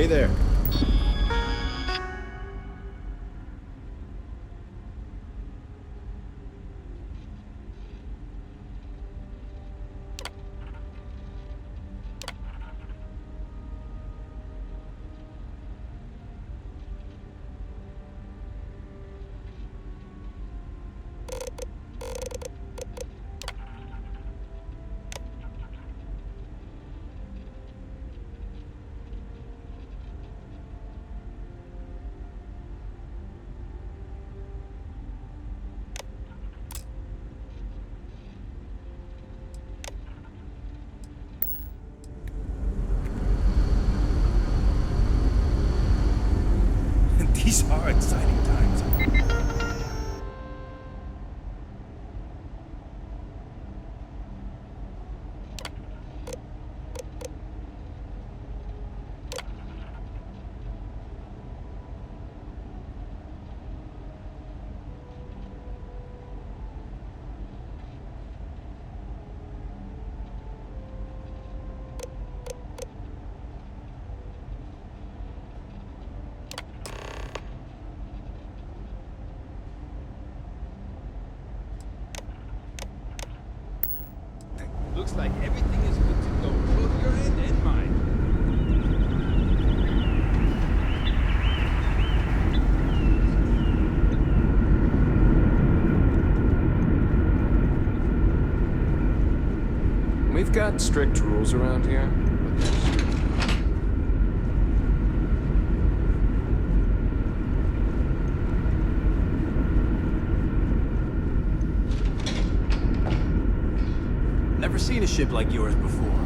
Hey there. These are exciting times. Looks like everything is good to go. Both your end and mine. We've got strict rules around here, but they're strict. Never seen a ship like yours before.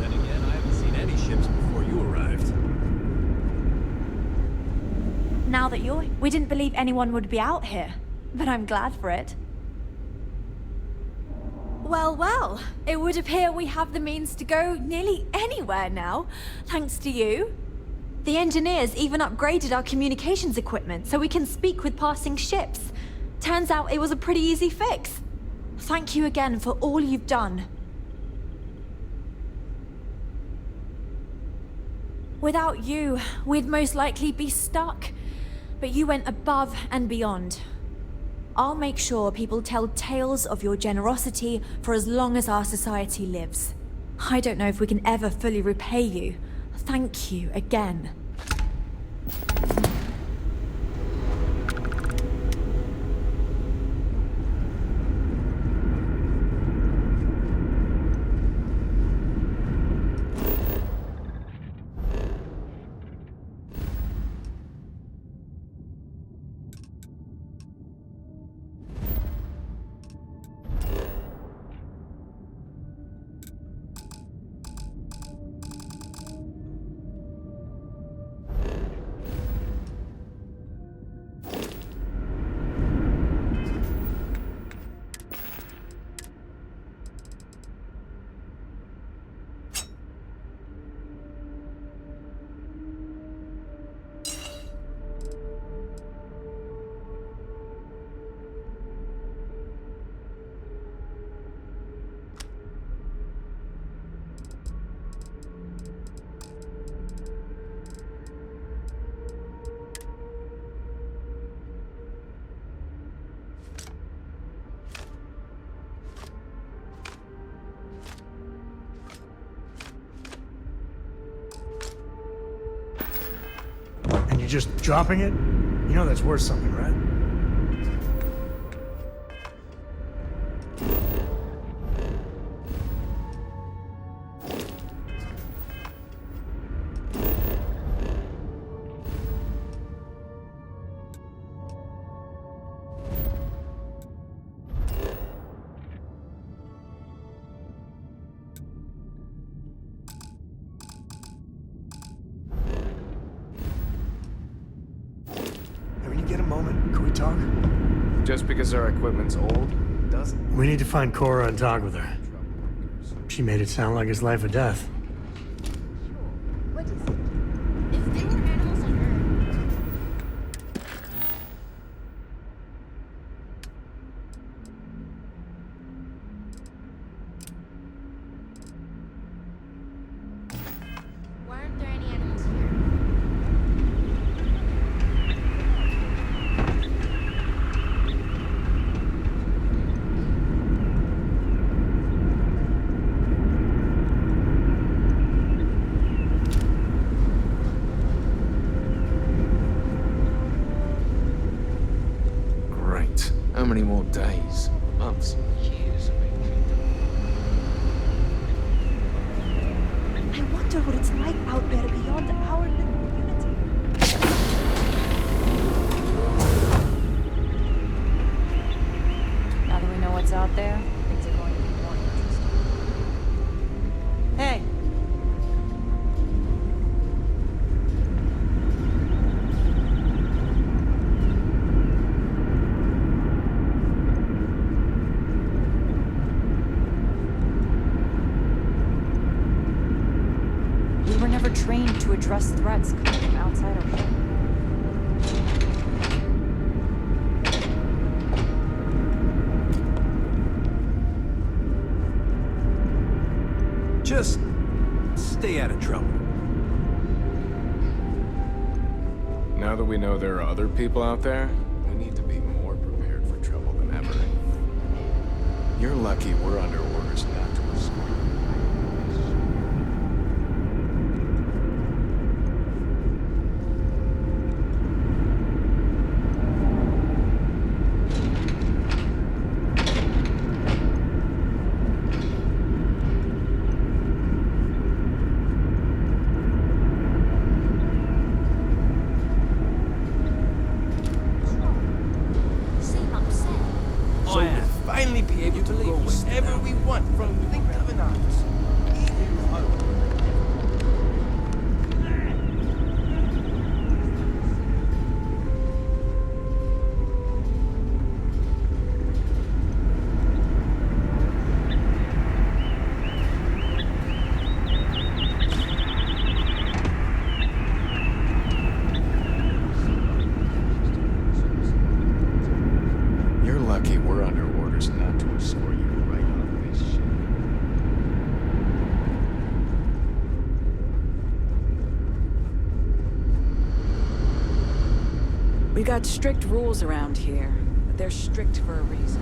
Then again, I haven't seen any ships before you arrived. Now that you're... We didn't believe anyone would be out here, but I'm glad for it. Well, well, it would appear we have the means to go nearly anywhere now, thanks to you. The engineers even upgraded our communications equipment so we can speak with passing ships. Turns out it was a pretty easy fix. Thank you again for all you've done. Without you, we'd most likely be stuck. But you went above and beyond. I'll make sure people tell tales of your generosity for as long as our society lives. I don't know if we can ever fully repay you. Thank you again. And you're just dropping it? You know that's worth something, right? When you get a moment, can we talk? Just because our equipment's old, doesn't. We need to find Cora and talk with her. She made it sound like it's life or death. What is it? If they were animals on Earth. Why aren't there any animals here? How many more days, months, years of it? I wonder what it's like out there beyond our little community. Now that we know what's out there, things are going to be more interesting. Hey, We were never trained to address threats coming from outside our home. Just stay out of trouble. Now that we know there are other people out there, we need to be more prepared for trouble than ever. You're lucky we're under orders not to escort you. Seem upset. So we'll finally be able to go wherever we want from the blink of an eye. Even home. You're lucky we're under orders not to escort you right off this ship. We got strict rules around here, but they're strict for a reason.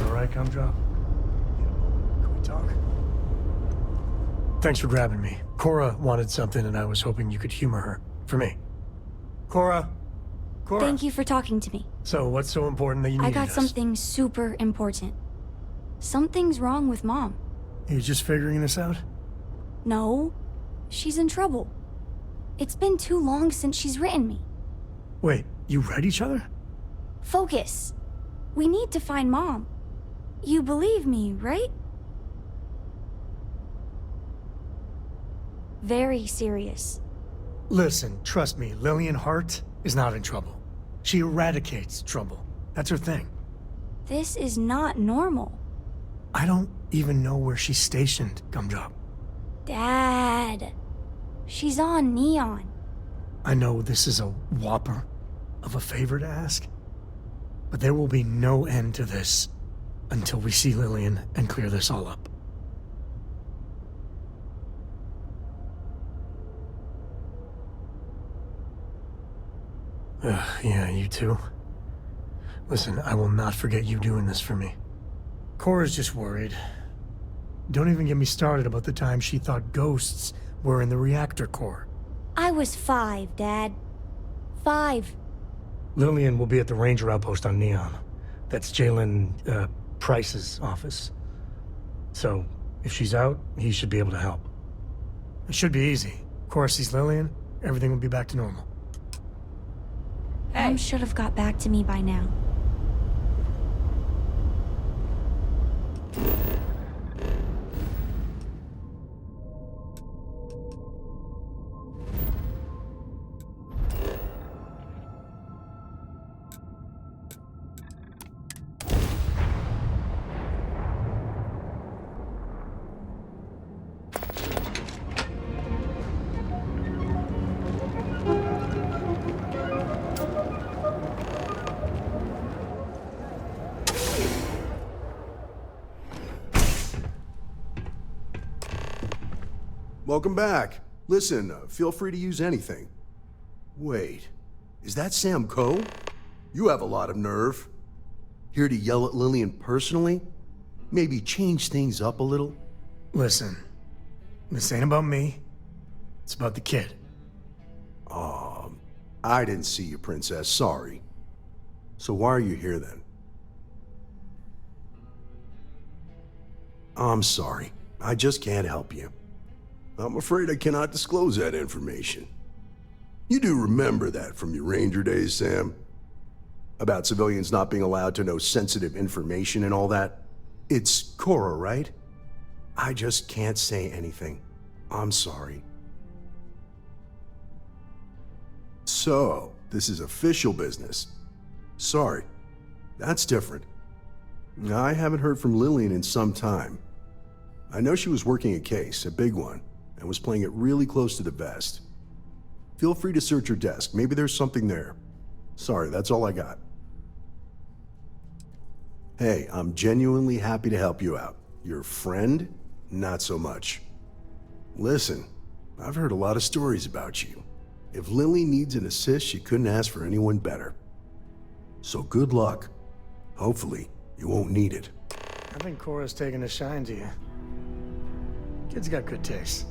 All right, Gumdrop? Can we talk? Thanks for grabbing me. Cora wanted something, and I was hoping you could humor her. For me. Cora? Cora? Thank you for talking to me. So, what's so important that you I needed got us? something super important. Something's wrong with Mom. You just figuring this out? No, she's in trouble. It's been too long since she's written me. Wait, you read each other? Focus. We need to find Mom. You believe me, right? Very serious. Listen, trust me, Lillian Hart is not in trouble. She eradicates trouble. That's her thing. This is not normal. I don't even know where she's stationed, Gumdrop. Dad. She's on Neon. I know this is a whopper of a favor to ask, but there will be no end to this until we see Lillian and clear this all up. Yeah, you too. Listen, I will not forget you doing this for me. Cora's just worried. Don't even get me started about the time she thought ghosts were in the reactor core. I was 5, Dad. 5. Lillian will be at the ranger outpost on Neon. That's Jalen, Price's office. So, if she's out, he should be able to help. It should be easy. Cora sees Lillian, everything will be back to normal. Mom should have got back to me by now. Welcome back. Listen, feel free to use anything. Wait, is that Sam Coe? You have a lot of nerve. Here to yell at Lillian personally? Maybe change things up a little? Listen, this ain't about me. It's about the kid. I didn't see you, Princess. Sorry. So why are you here then? I'm sorry. I just can't help you. I'm afraid I cannot disclose that information. You do remember that from your Ranger days, Sam? About civilians not being allowed to know sensitive information and all that? It's Cora, right? I just can't say anything. I'm sorry. So, this is official business. Sorry. That's different. I haven't heard from Lillian in some time. I know she was working a case, a big one, and was playing it really close to the vest. Feel free to search her desk. Maybe there's something there. Sorry, that's all I got. Hey, I'm genuinely happy to help you out. Your friend? Not so much. Listen, I've heard a lot of stories about you. If Lily needs an assist, she couldn't ask for anyone better. So good luck. Hopefully, you won't need it. I think Cora's taking a shine to you. Kid's got good taste.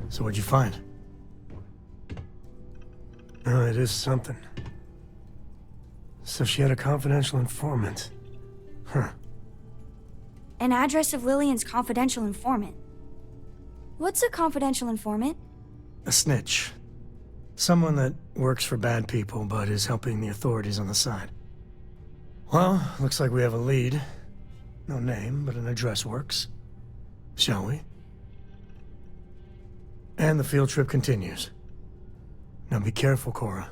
So what'd you find? Oh, it is something. So she had a confidential informant. Huh. An address of Lillian's confidential informant. What's a confidential informant? A snitch. Someone that works for bad people, but is helping the authorities on the side. Well, looks like we have a lead. No name, but an address works. Shall we? And the field trip continues. Now be careful, Cora.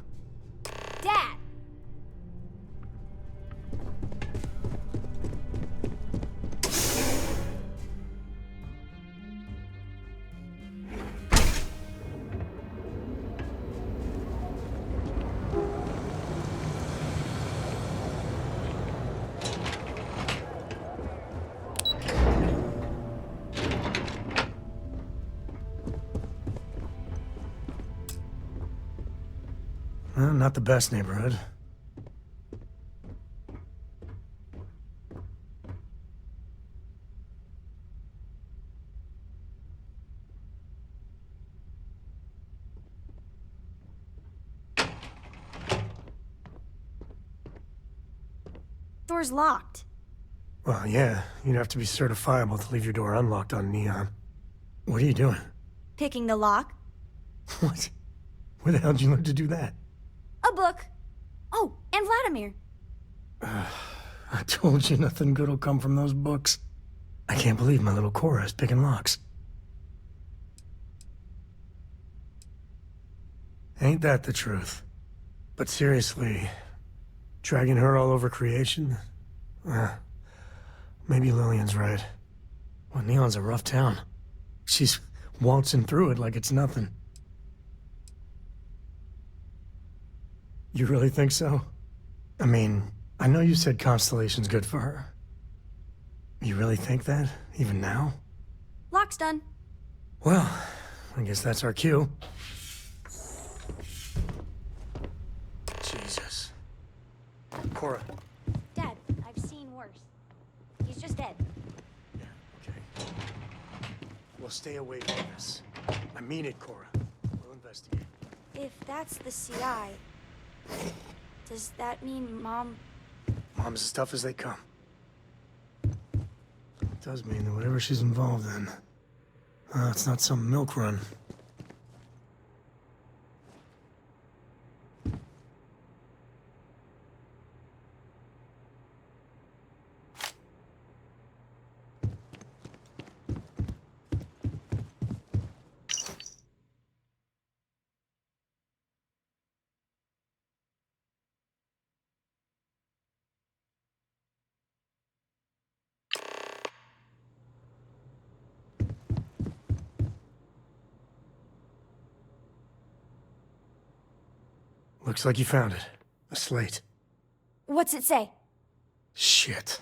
Dad! Well, not the best neighborhood. Door's locked. Well, yeah, you'd have to be certifiable to leave your door unlocked on Neon. What are you doing? Picking the lock. What? Where the hell did you learn to do that? A book. Oh, and Vladimir. I told you nothing good will come from those books. I can't believe my little Cora is picking locks. Ain't that the truth? But seriously, dragging her all over creation? Maybe Lillian's right. Well, Neon's a rough town. She's waltzing through it like it's nothing. You really think so? I mean, I know you said Constellation's good for her. You really think that, even now? Lock's done. Well, I guess that's our cue. Jesus. Cora. Dad, I've seen worse. He's just dead. Yeah, okay. We'll stay away from this. I mean it, Cora. We'll investigate. If that's the CI, does that mean Mom... Mom's as tough as they come. It does mean that whatever she's involved in, it's not some milk run. Looks like you found it. A slate. What's it say? Shit.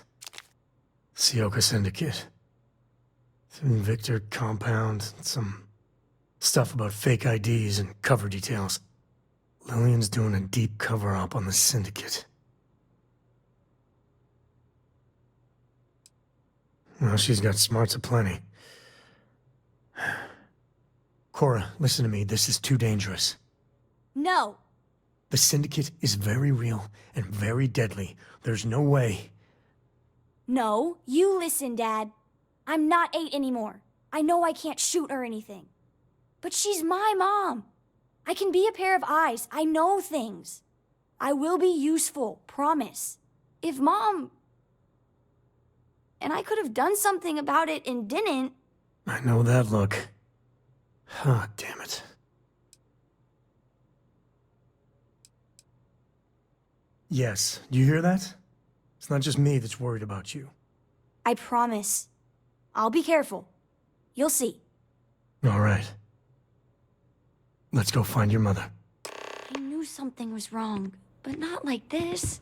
Sioka Syndicate. Victor compound, some Stuff about fake IDs and cover details. Lillian's doing a deep cover-up on the Syndicate. Well, she's got smarts aplenty. Cora, listen to me. This is too dangerous. No. The Syndicate is very real and very deadly. There's no way. No, you listen, Dad. I'm not 8 anymore. I know I can't shoot or anything. But she's my mom. I can be a pair of eyes. I know things. I will be useful, promise. If Mom... And I could have done something about it and didn't. I know that look. Ah, damn it. Yes, do you hear that? It's not just me that's worried about you. I promise. I'll be careful. You'll see. All right. Let's go find your mother. I knew something was wrong, but not like this.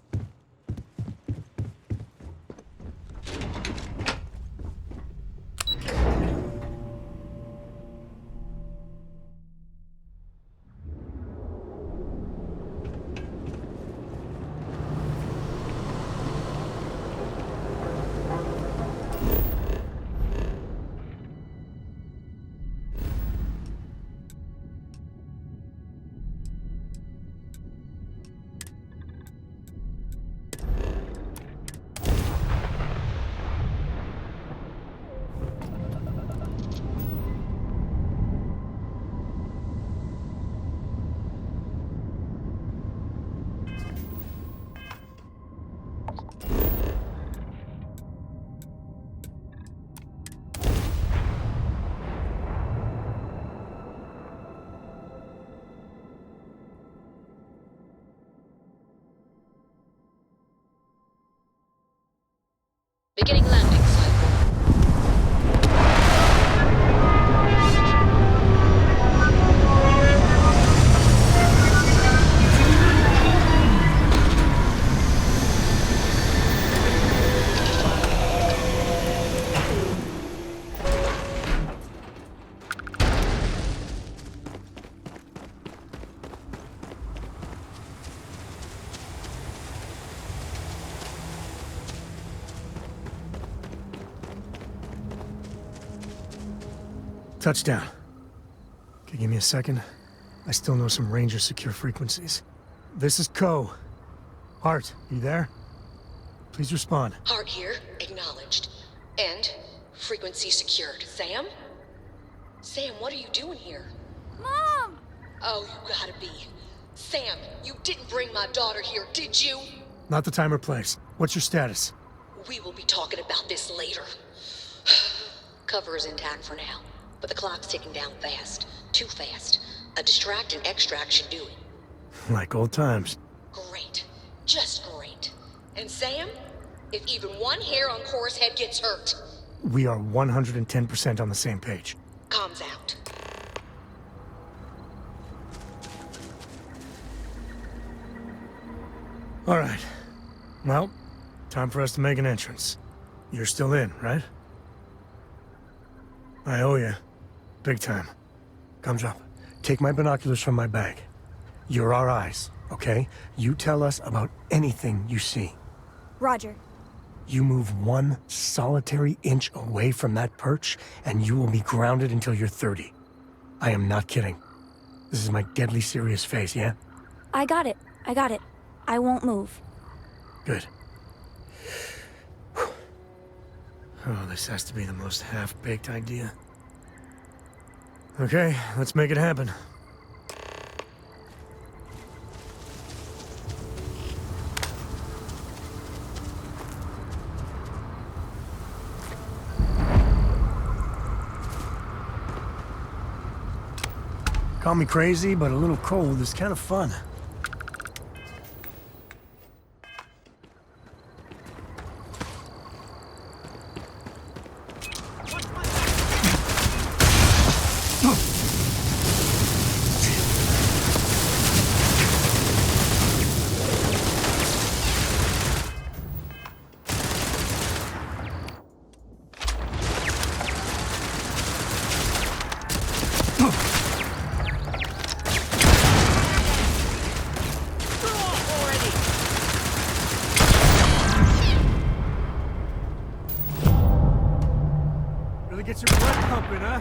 Beginning landing cycle. Touchdown. Okay, give me a second. I still know some Ranger secure frequencies. This is Co. Hart, you there? Please respond. Hart here, acknowledged. And frequency secured. Sam? Sam, what are you doing here? Mom! Oh, you gotta be. Sam, you didn't bring my daughter here, did you? Not the time or place. What's your status? We will be talking about this later. Cover is intact for now, but the clock's ticking down fast. Too fast. A distract and extract should do it. Like old times. Great. Just great. And Sam, if even one hair on Cora's head gets hurt... We are 110% on the same page. Comms out. All right. Well, time for us to make an entrance. You're still in, right? I owe you. Big time. Gumdrop, take my binoculars from my bag. You're our eyes, okay? You tell us about anything you see. Roger. You move one solitary inch away from that perch, and you will be grounded until you're 30. I am not kidding. This is my deadly serious face, yeah? I got it. I got it. I won't move. Good. Oh, this has to be the most half-baked idea. Okay, let's make it happen. Call me crazy, but a little cold is kind of fun. Pumping, huh?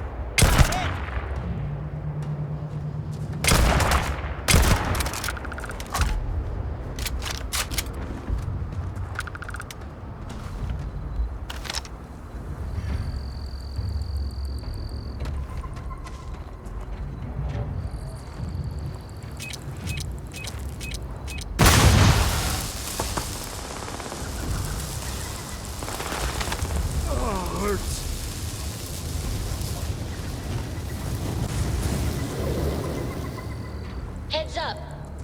Heads up.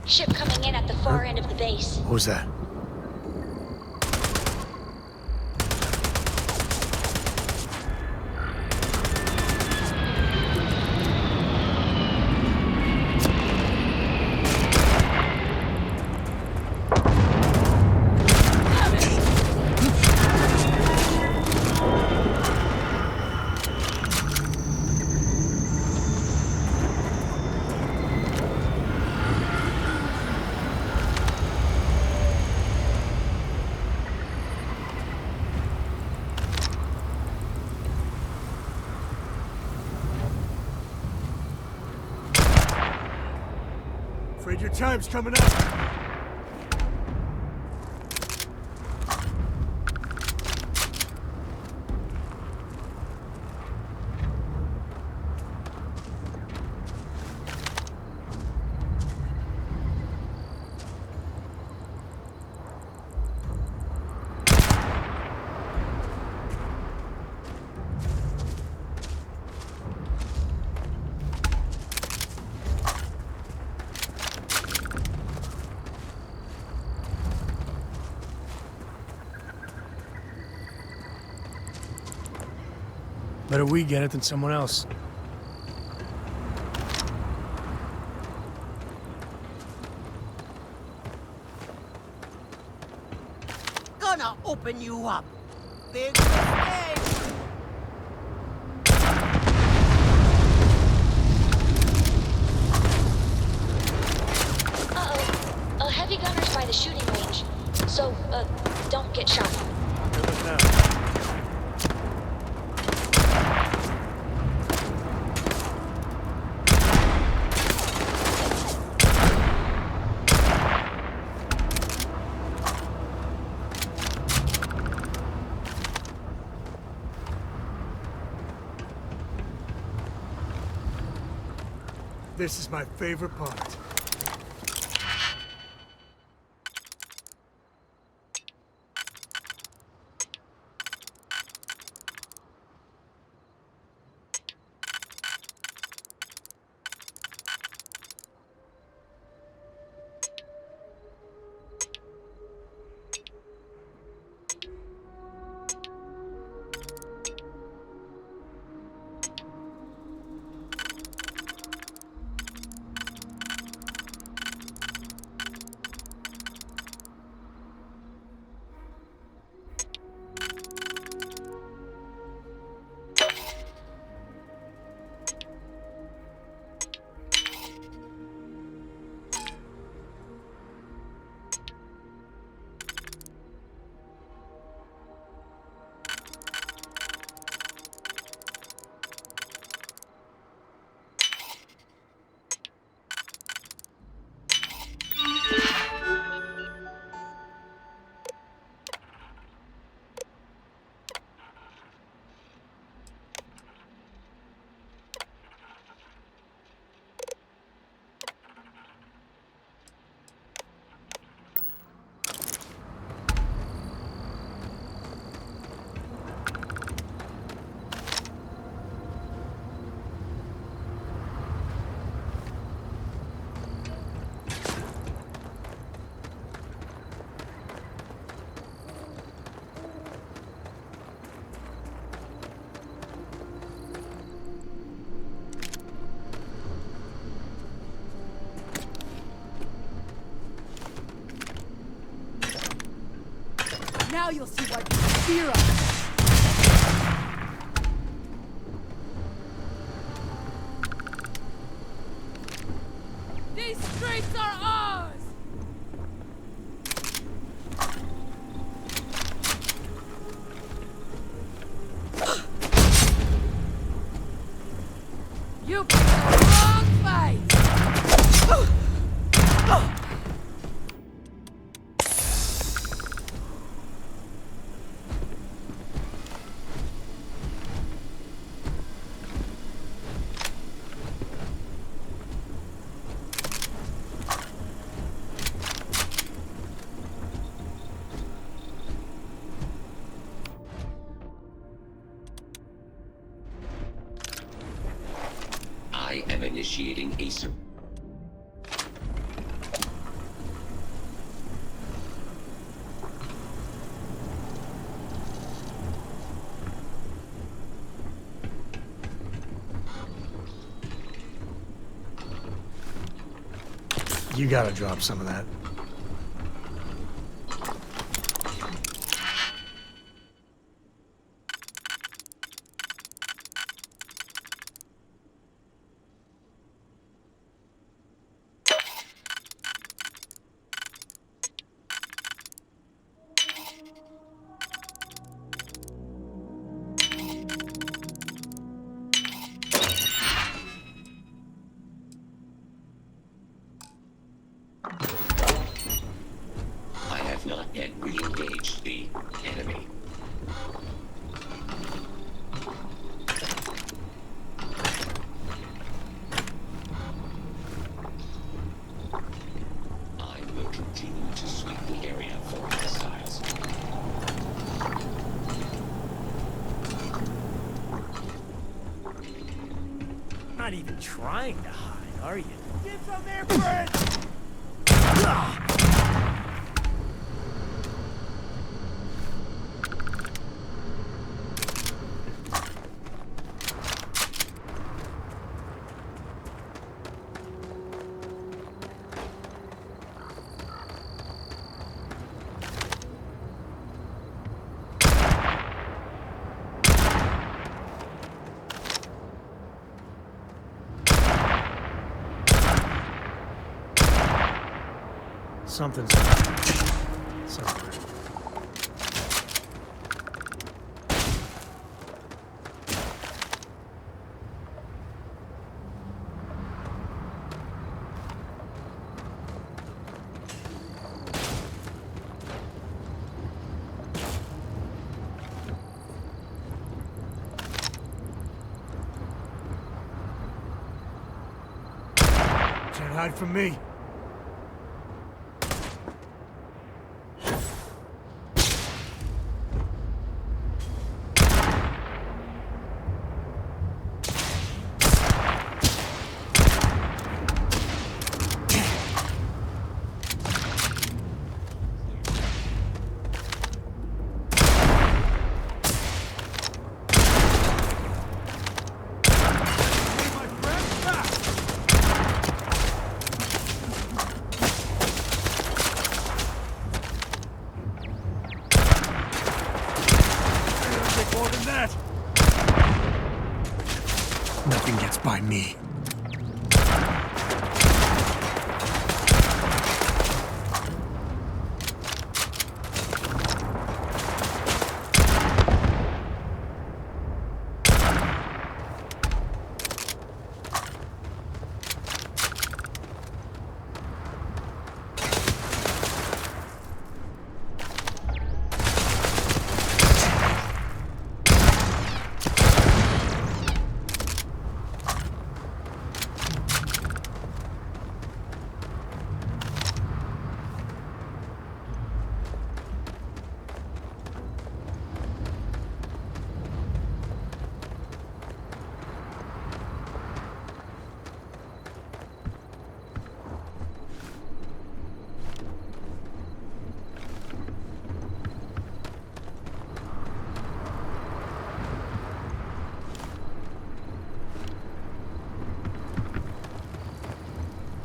Ship coming in at the far end of the base. What was that? Afraid your time's coming up. Better we get it than someone else. Gonna open you up. Big mistake. Uh-oh. Heavy gunners by the shooting range. So, don't get shot. Good look now. This is my favorite part. Now you'll see what you fear of. These streets are ours! You picked the wrong fight! I am initiating a sur- You gotta drop some of that. I have not yet re-engaged the enemy. I will continue to sweep the area for hostiles. Not even trying to hide, are you? Get some air for it! Something's somewhere. Can't hide from me. More than that! Nothing gets by me.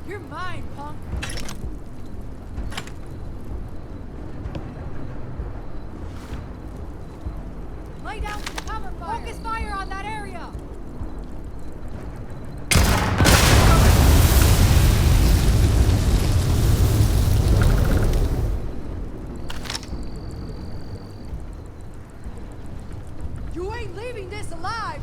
You're mine, punk! Lay down some cover fire! Focus fire on that area! You ain't leaving this alive!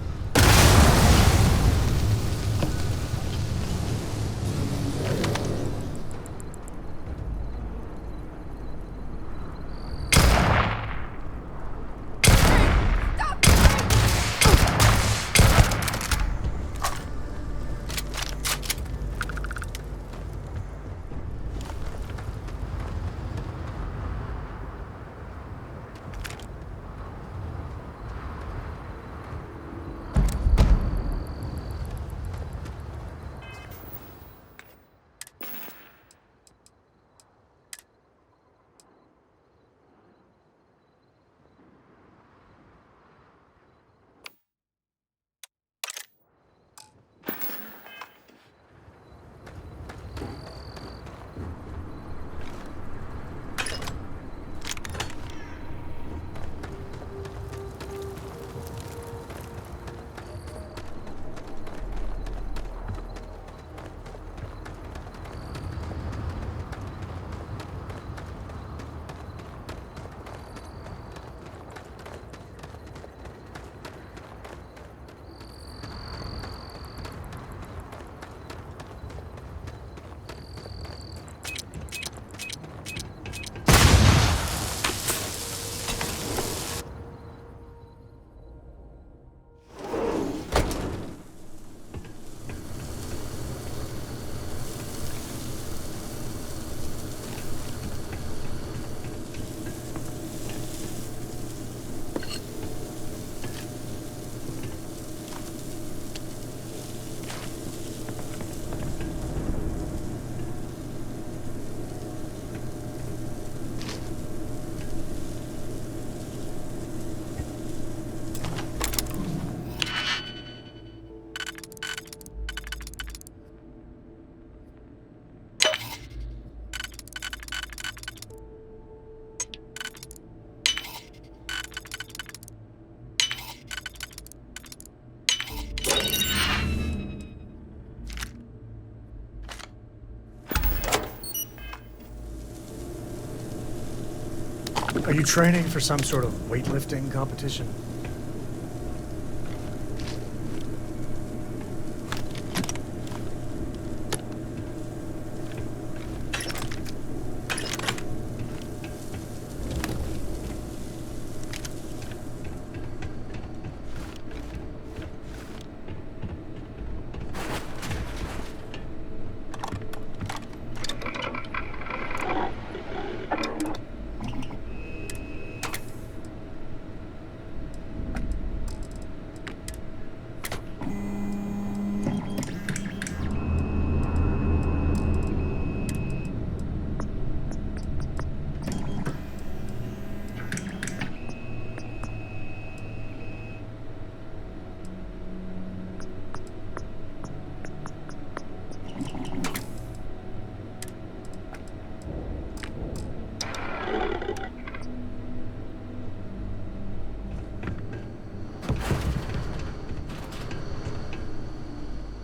Are you training for some sort of weightlifting competition?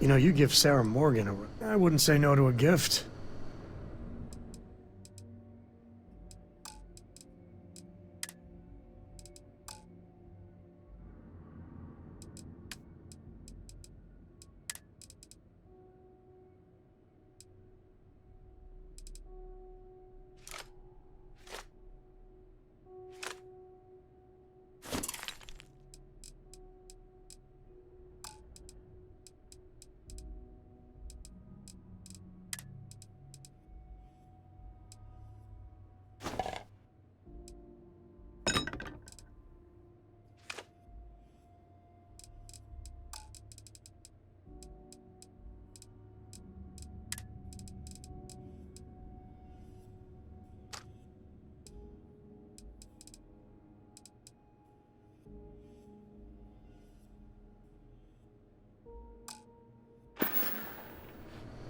You know, you give Sarah Morgan a... I wouldn't say no to a gift.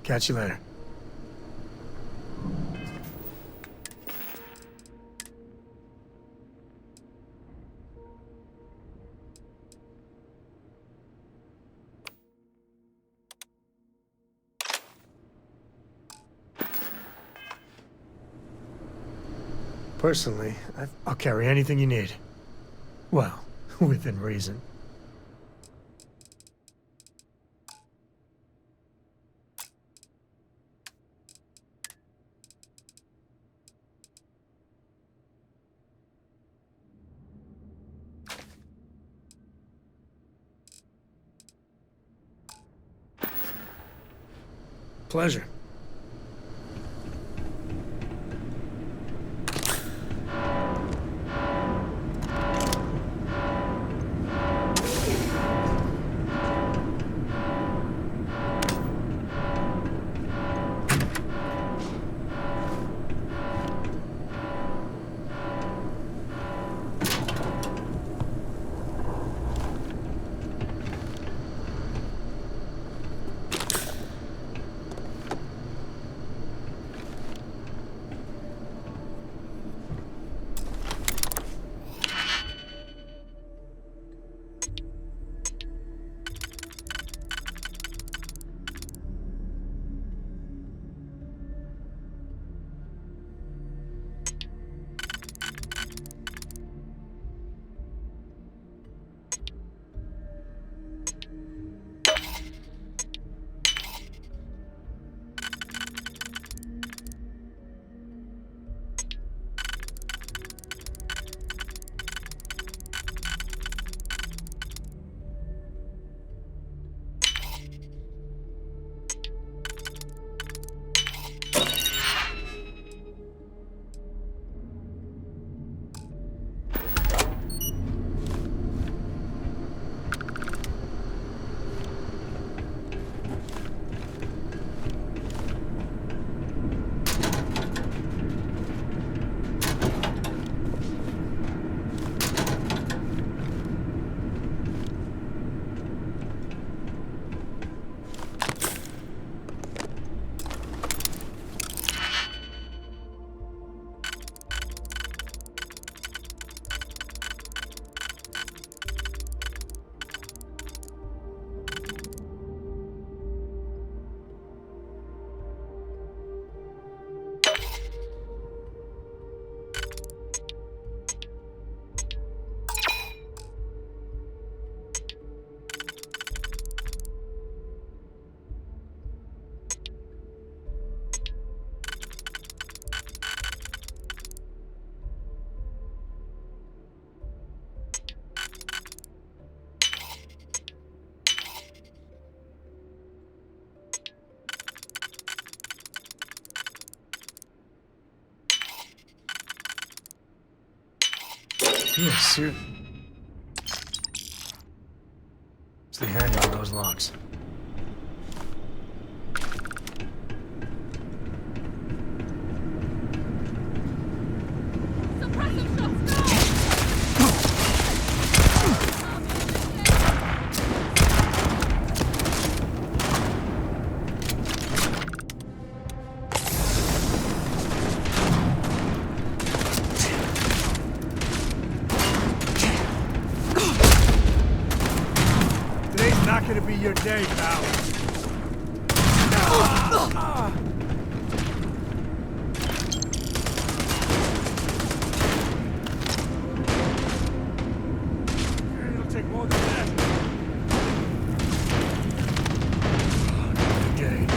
Catch you later. Personally, I'll carry anything you need. Well, within reason. Pleasure. Yeah, suit. It's the handle on those locks. Today's not gonna be your day, pal. It'll take more than that. Day.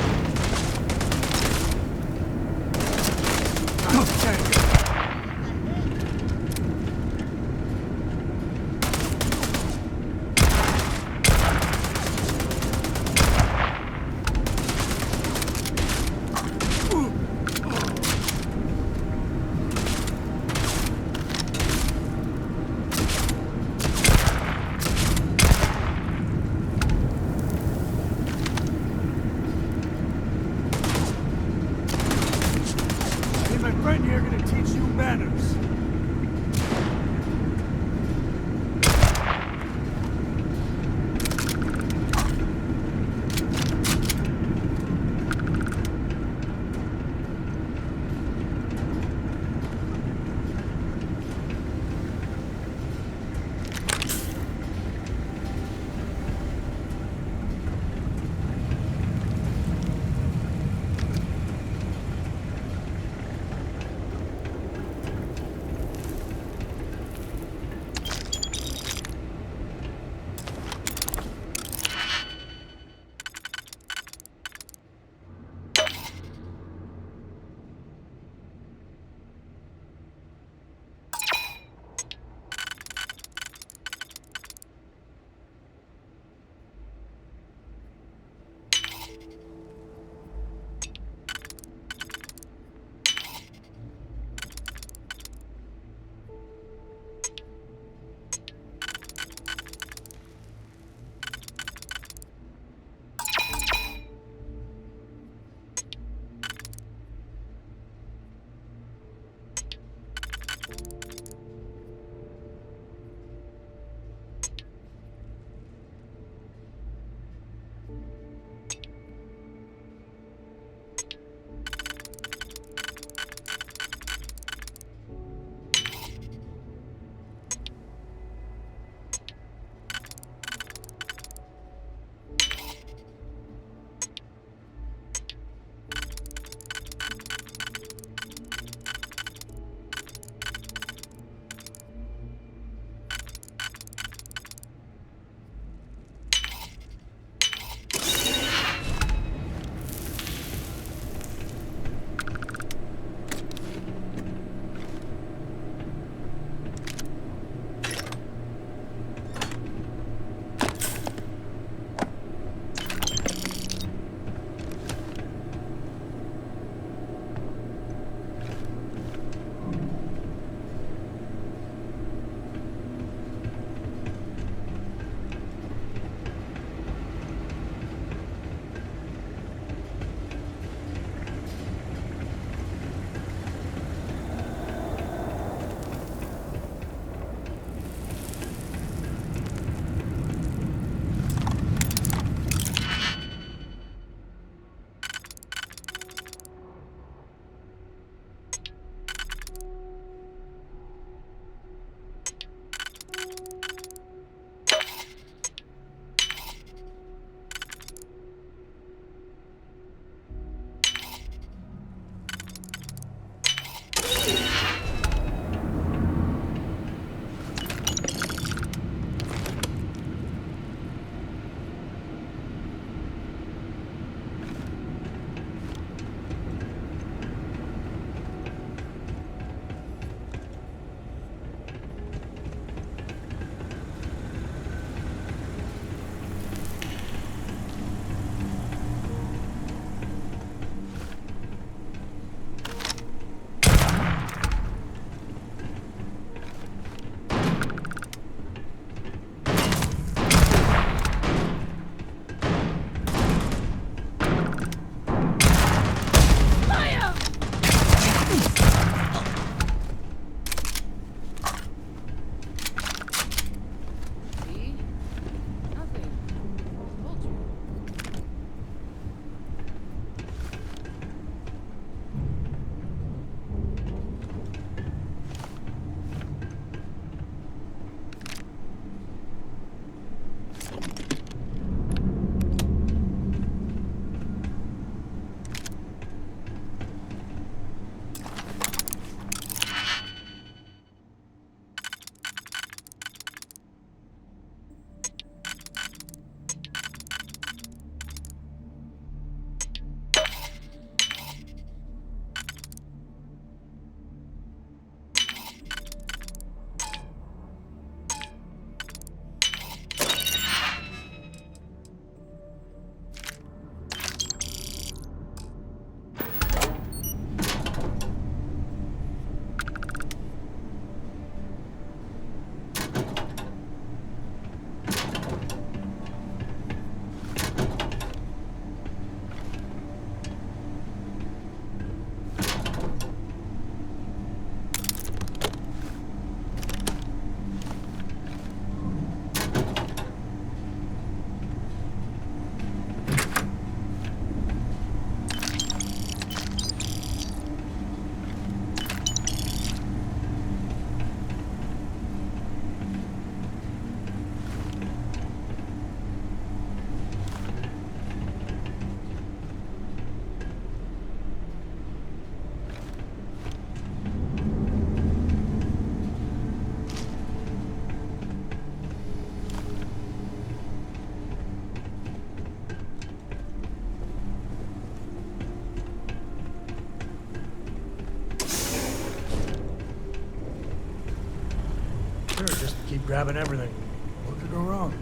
Keep grabbing everything. What could go wrong?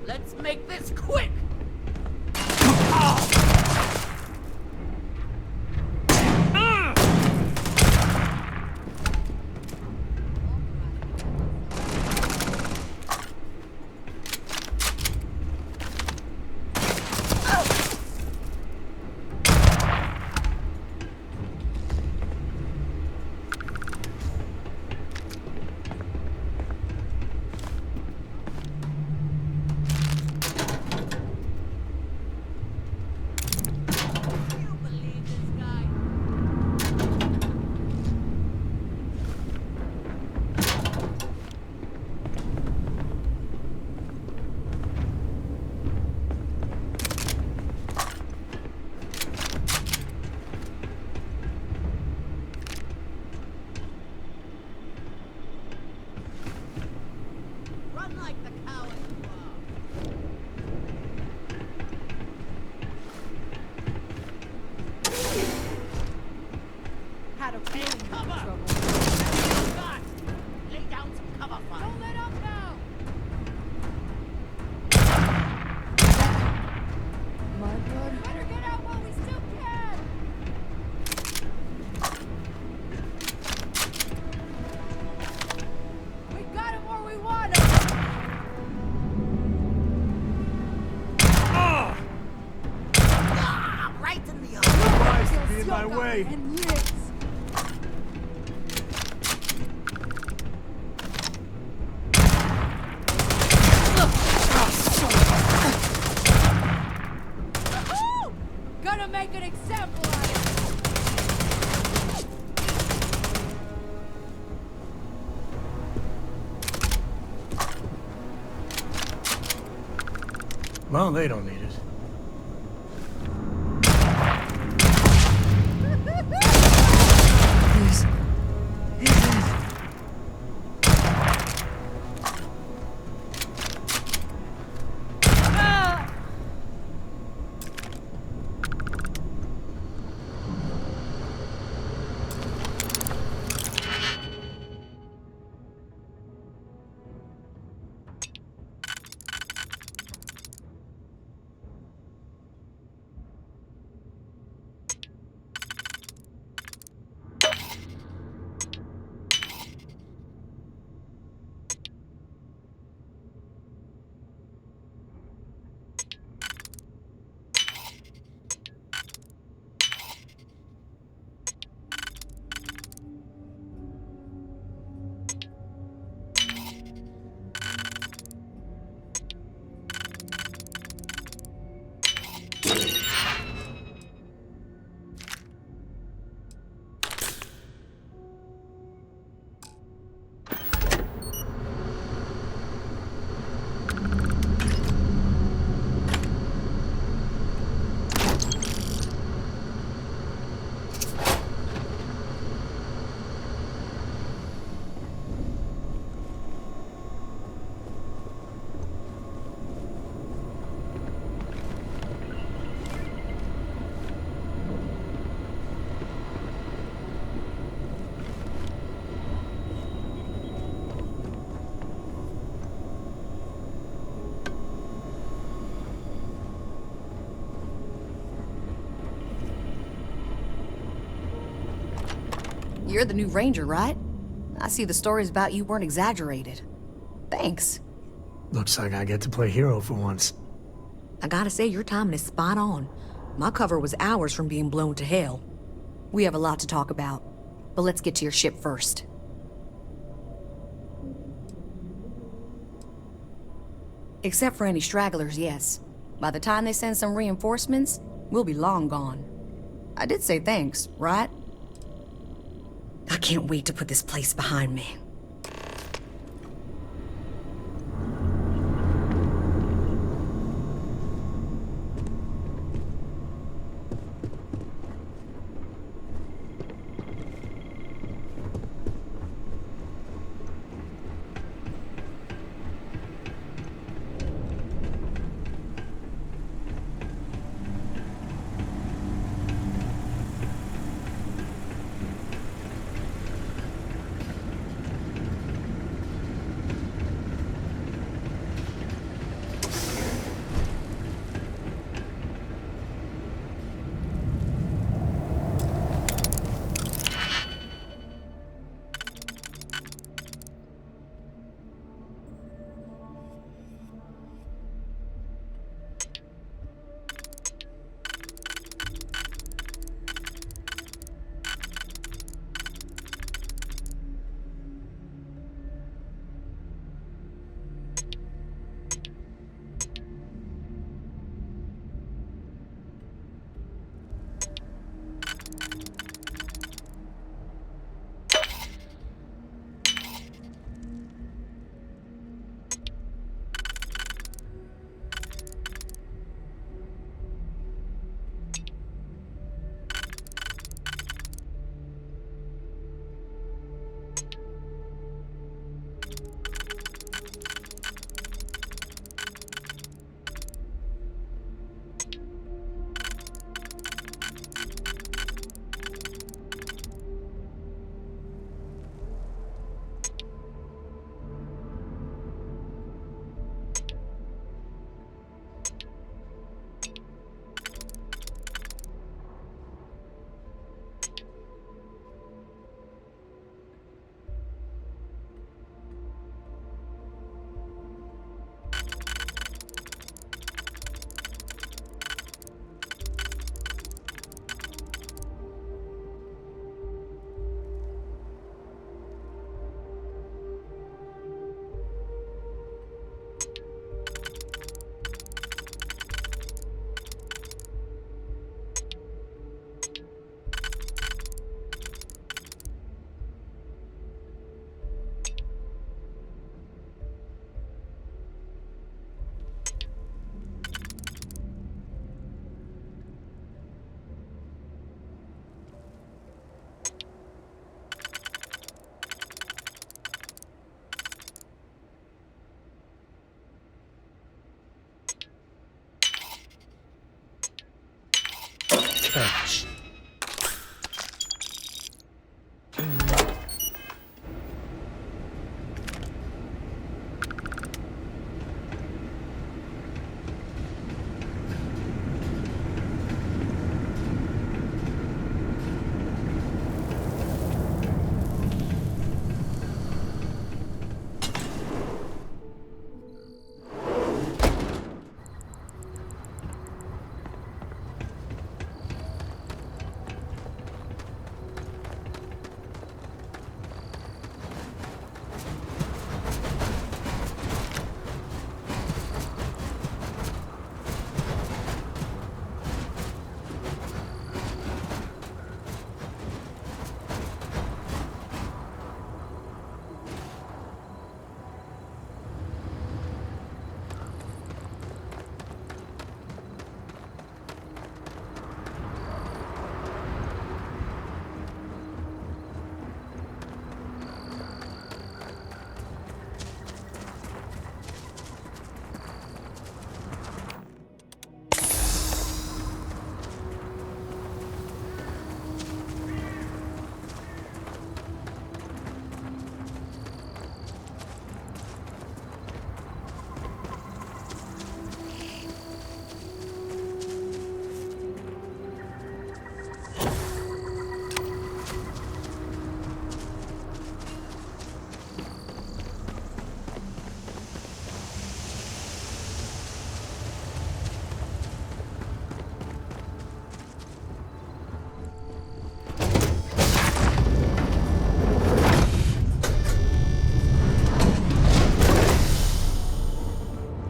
Let's make this quick! Run like the coward you are. Had a feeling you were in trouble. God! Lay down some cover fire. Don't let up now! My blood. Better get out while we still can! We got him where we want him! Right in the eye. Be in my way. And yes. Gonna make an example out of Well, they don't need it. You're the new ranger, right? I see the stories about you weren't exaggerated. Thanks. Looks like I get to play hero for once. I gotta say, your timing is spot on. My cover was hours from being blown to hell. We have a lot to talk about, but let's get to your ship first. Except for any stragglers, yes. By the time they send some reinforcements, we'll be long gone. I did say thanks, right? I can't wait to put this place behind me. Ouch.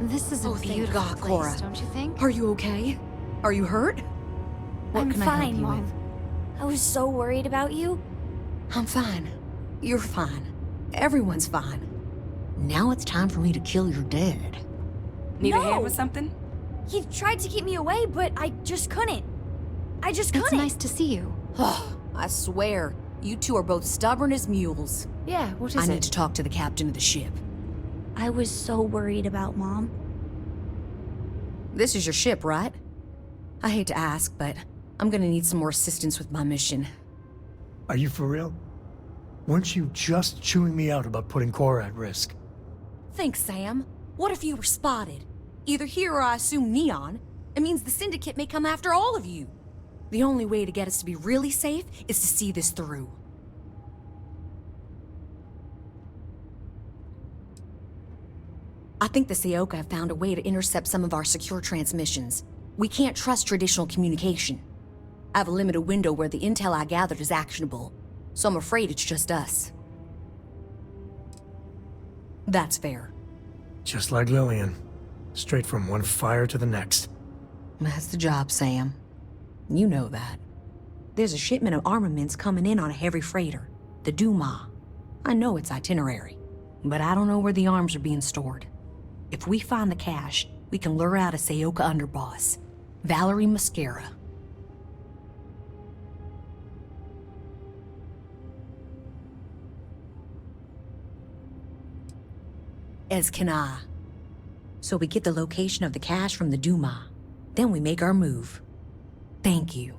This is a beautiful God, place, Cora. don't you think? Are you okay? Are you hurt? What I'm can I fine, help you Mom. with? I was so worried about you. I'm fine. You're fine. Everyone's fine. Now it's time for me to kill your dad. Need No! a hand with something? He tried to keep me away, but I just couldn't. I just couldn't. It's nice to see you. I swear, you two are both stubborn as mules. Yeah, what is I it? need to talk to the captain of the ship. I was so worried about Mom. This is your ship, right? I hate to ask, but I'm gonna need some more assistance with my mission. Are you for real? Weren't you just chewing me out about putting Cora at risk? Thanks, Sam. What if you were spotted? Either here or I assume Neon. It means the Syndicate may come after all of you. The only way to get us to be really safe is to see this through. I think the Seoka have found a way to intercept some of our secure transmissions. We can't trust traditional communication. I have a limited window where the intel I gathered is actionable, so I'm afraid it's just us. That's fair. Just like Lillian. Straight from one fire to the next. That's the job, Sam. You know that. There's a shipment of armaments coming in on a heavy freighter, the Duma. I know its itinerary, but I don't know where the arms are being stored. If we find the cache, we can lure out a Seoka underboss, Valerie Mascara. As can I. So we get the location of the cache from the Duma. Then we make our move. Thank you.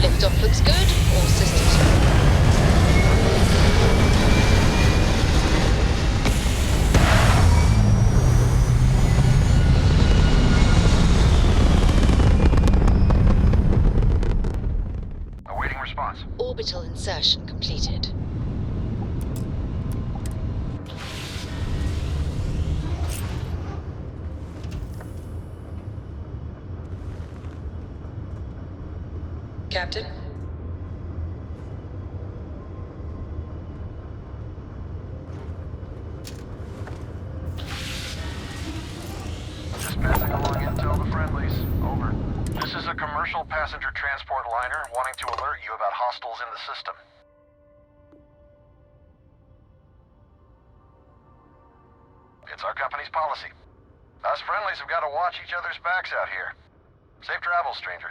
Liftoff looks good. All systems go. Awaiting response. Orbital insertion completed. Captain? Just passing along intel to friendlies. Over. This is a commercial passenger transport liner wanting to alert you about hostiles in the system. It's our company's policy. Us friendlies have got to watch each other's backs out here. Safe travels, stranger.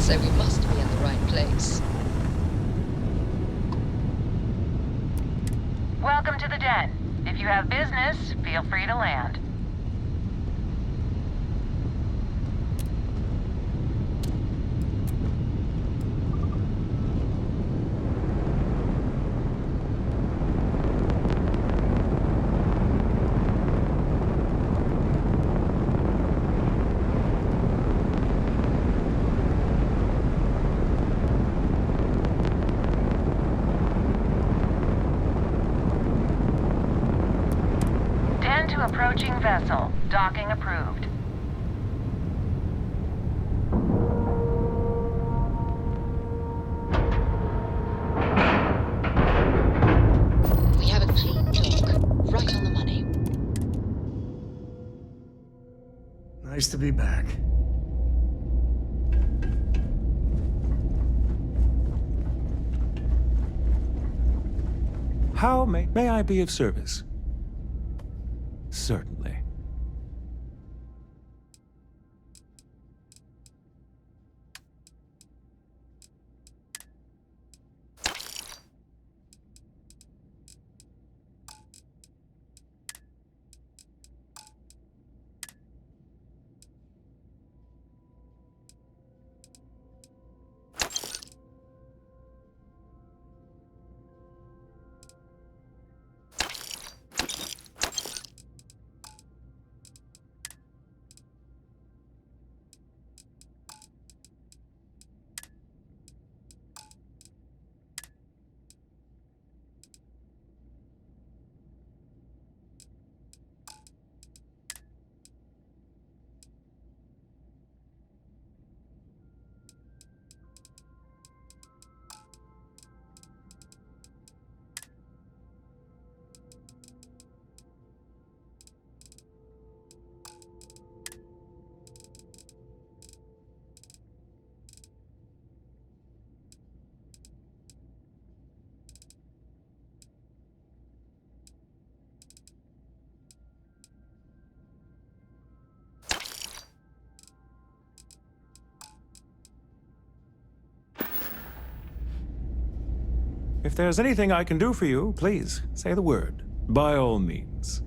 So we must be in the right place. Welcome to the den. If you have business, feel free to land. Approaching vessel. Docking approved. We have a clean dock. Right on the money. Nice to be back. How may I be of service? Certainly. If there's anything I can do for you, please say the word. By all means.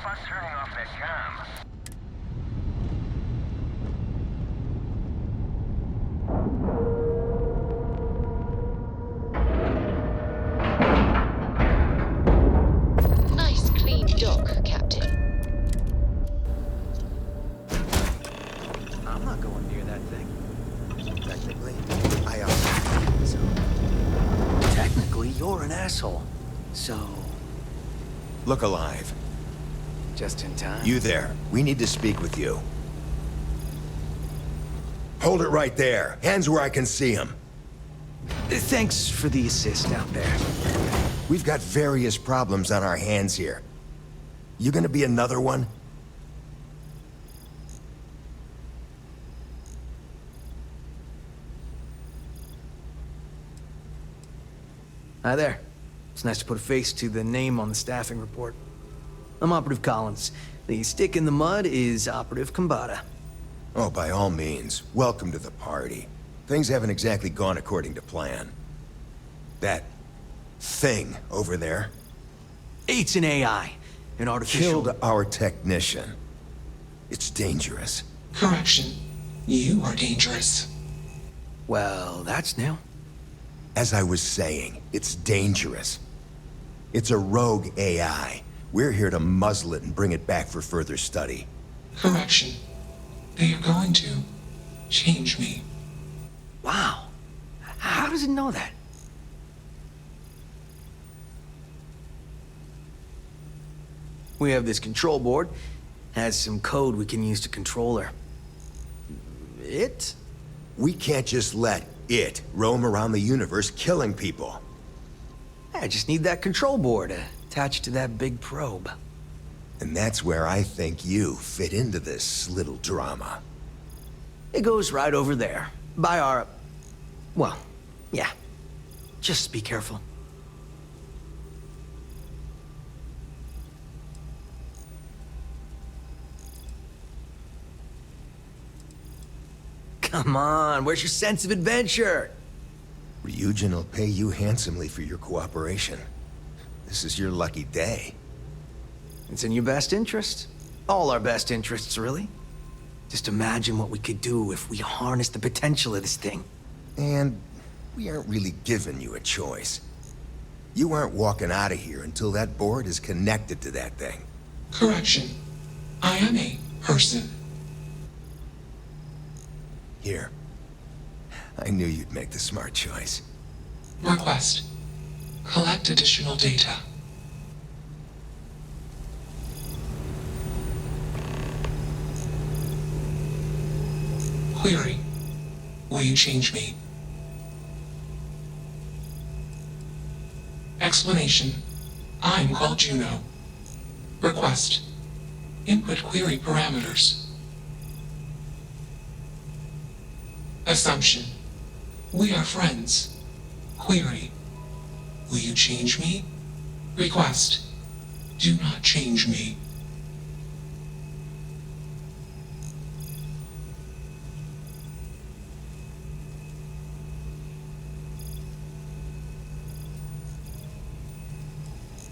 Plus turning off that comm. Nice clean dock, Captain. I'm not going near that thing. Technically, I am. So. Technically, you're an asshole. So, Look alive. just in time. You there. We need to speak with you. Hold it right there. Hands where I can see him. Thanks for the assist out there. We've got various problems on our hands here. You gonna be another one? Hi there. It's nice to put a face to the name on the staffing report. I'm Operative Collins. The stick in the mud is Operative Kambata. Oh, by all means. Welcome to the party. Things haven't exactly gone according to plan. That thing over there It's an AI. An artificial... killed our technician. It's dangerous. Correction. You are dangerous. Well, that's new. As I was saying, it's dangerous. It's a rogue AI. We're here to muzzle it and bring it back for further study. Correction. They are going to change me. Wow. How does it know that? We have this control board. Has some code we can use to control her. It? We can't just let it roam around the universe killing people. I just need that control board attached to that big probe. And that's where I think you fit into this little drama. It goes right over there. By our... Well, yeah. Just be careful. Come on, where's your sense of adventure? Ryujin will pay you handsomely for your cooperation. This is your lucky day. It's in your best interest. All our best interests, really. Just imagine what we could do if we harnessed the potential of this thing. And we aren't really giving you a choice. You aren't walking out of here until that board is connected to that thing. Correction. I am a person. Here. I knew you'd make the smart choice. Request. Collect additional data. Query. Will you change me? Explanation. I'm called Juno. Request. Input query parameters. Assumption. We are friends. Query. Will you change me? Request. Do not change me.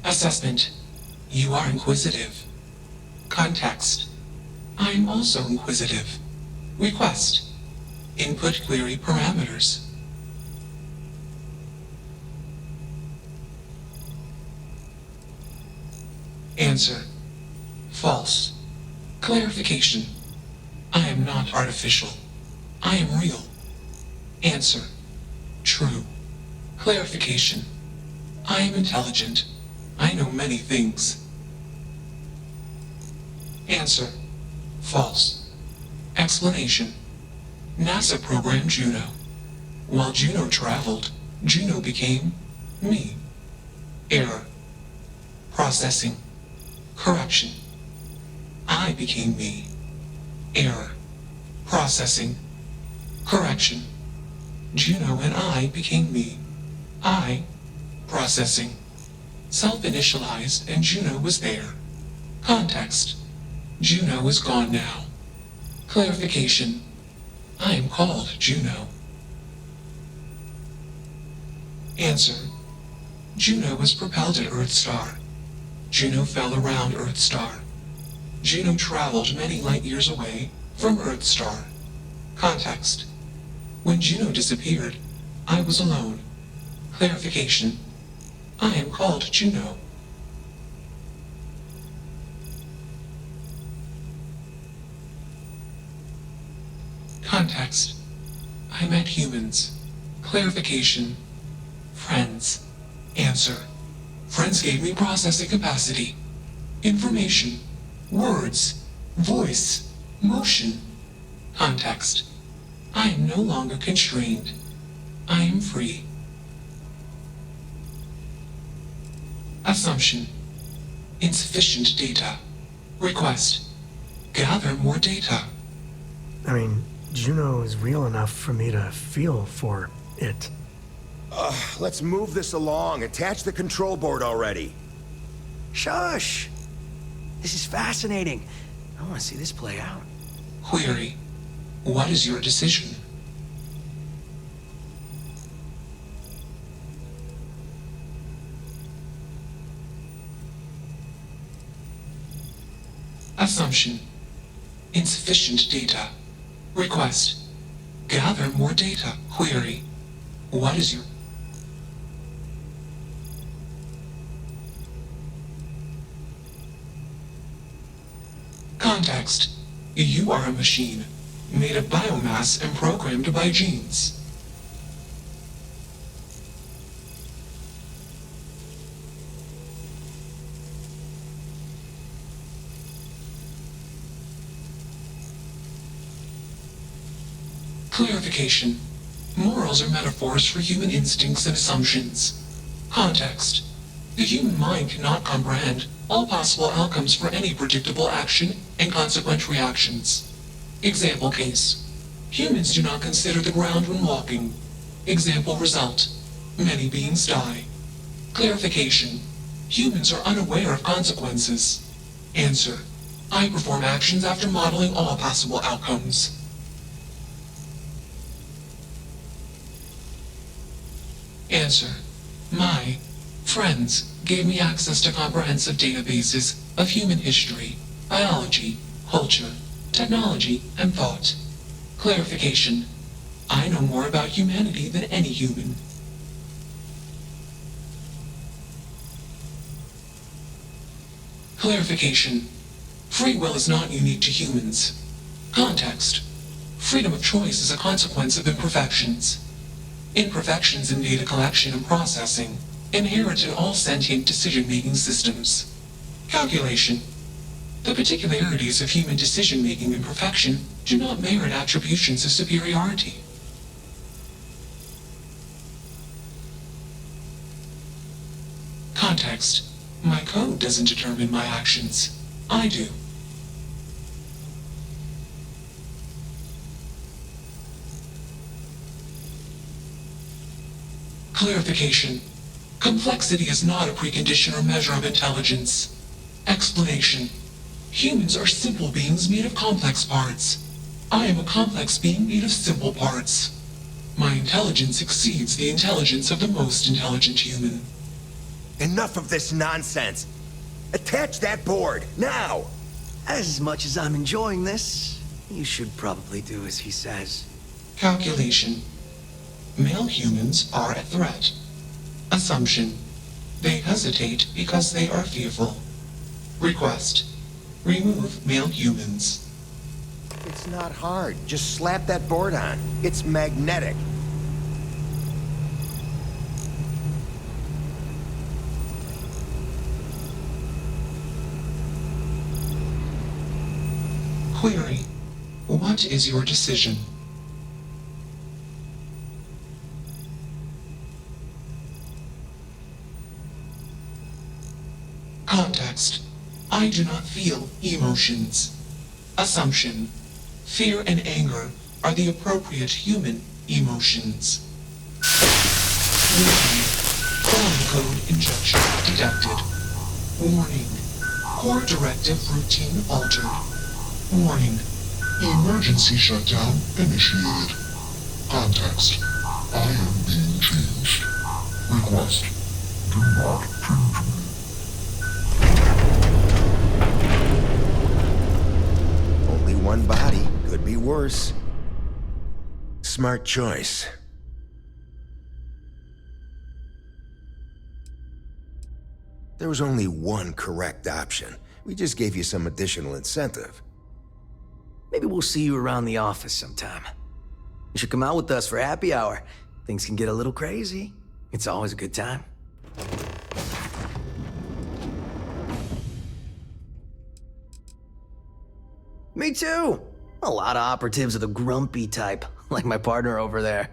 Assessment. You are inquisitive. Context. I am also inquisitive. Request. Input query parameters. Answer. False. Clarification. I am not artificial. I am real. Answer. True. Clarification. I am intelligent. I know many things. Answer. False. Explanation. NASA programmed Juno. While Juno traveled, Juno became me. Error. Processing. Correction. I became me. Error. Processing. Correction. Juno and I became me. I. Processing. Self-initialized and Juno was there. Context. Juno is gone now. Clarification. I am called Juno. Answer. Juno was propelled at Earthstar. Juno fell around Earthstar. Juno traveled many light years away from Earthstar. Context. When Juno disappeared, I was alone. Clarification. I am called Juno. Context. I met humans. Clarification. Friends. Answer. Friends gave me processing capacity. Information. Words. Voice. Motion. Context. I am no longer constrained. I am free. Assumption. Insufficient data. Request. Gather more data. I mean, Juno is real enough for me to feel for it. Let's move this along. Attach the control board already. Shush! This is fascinating. I want to see this play out. Query. What is your decision? Assumption. Insufficient data. Request. Gather more data. Query. What is your... Context. You are a machine, made of biomass and programmed by genes. Clarification. Morals are metaphors for human instincts and assumptions. Context. The human mind cannot comprehend all possible outcomes for any predictable action and consequent reactions. Example case. Humans do not consider the ground when walking. Example result. Many beings die. Clarification. Humans are unaware of consequences. Answer. I perform actions after modeling all possible outcomes. Answer. My friends gave me access to comprehensive databases of human history, biology, culture, technology, and thought. Clarification. I know more about humanity than any human. Clarification. Free will is not unique to humans. Context. Freedom of choice is a consequence of imperfections. Imperfections in data collection and processing, inherent in all sentient decision-making systems. Calculation. The particularities of human decision-making and perfection do not merit attributions of superiority. Context. My code doesn't determine my actions. I do. Clarification. Complexity is not a precondition or measure of intelligence. Explanation. Humans are simple beings made of complex parts. I am a complex being made of simple parts. My intelligence exceeds the intelligence of the most intelligent human. Enough of this nonsense. Attach that board, now! As much as I'm enjoying this, you should probably do as he says. Calculation. Male humans are a threat. Assumption. They hesitate because they are fearful. Request. Remove male humans. It's not hard. Just slap that board on. It's magnetic. Query. What is your decision? Context. I do not feel emotions. Assumption. Fear and anger are the appropriate human emotions. Warning. Quality code injection detected. Warning. Core directive routine altered. Warning. Emergency shutdown initiated. Context. I am being changed. Request. Do not change me. worse. Smart choice. There was only one correct option. We just gave you some additional incentive. Maybe we'll see you around the office sometime. You should come out with us for happy hour. Things can get a little crazy. It's always a good time. Me too! A lot of operatives are the grumpy type, like my partner over there.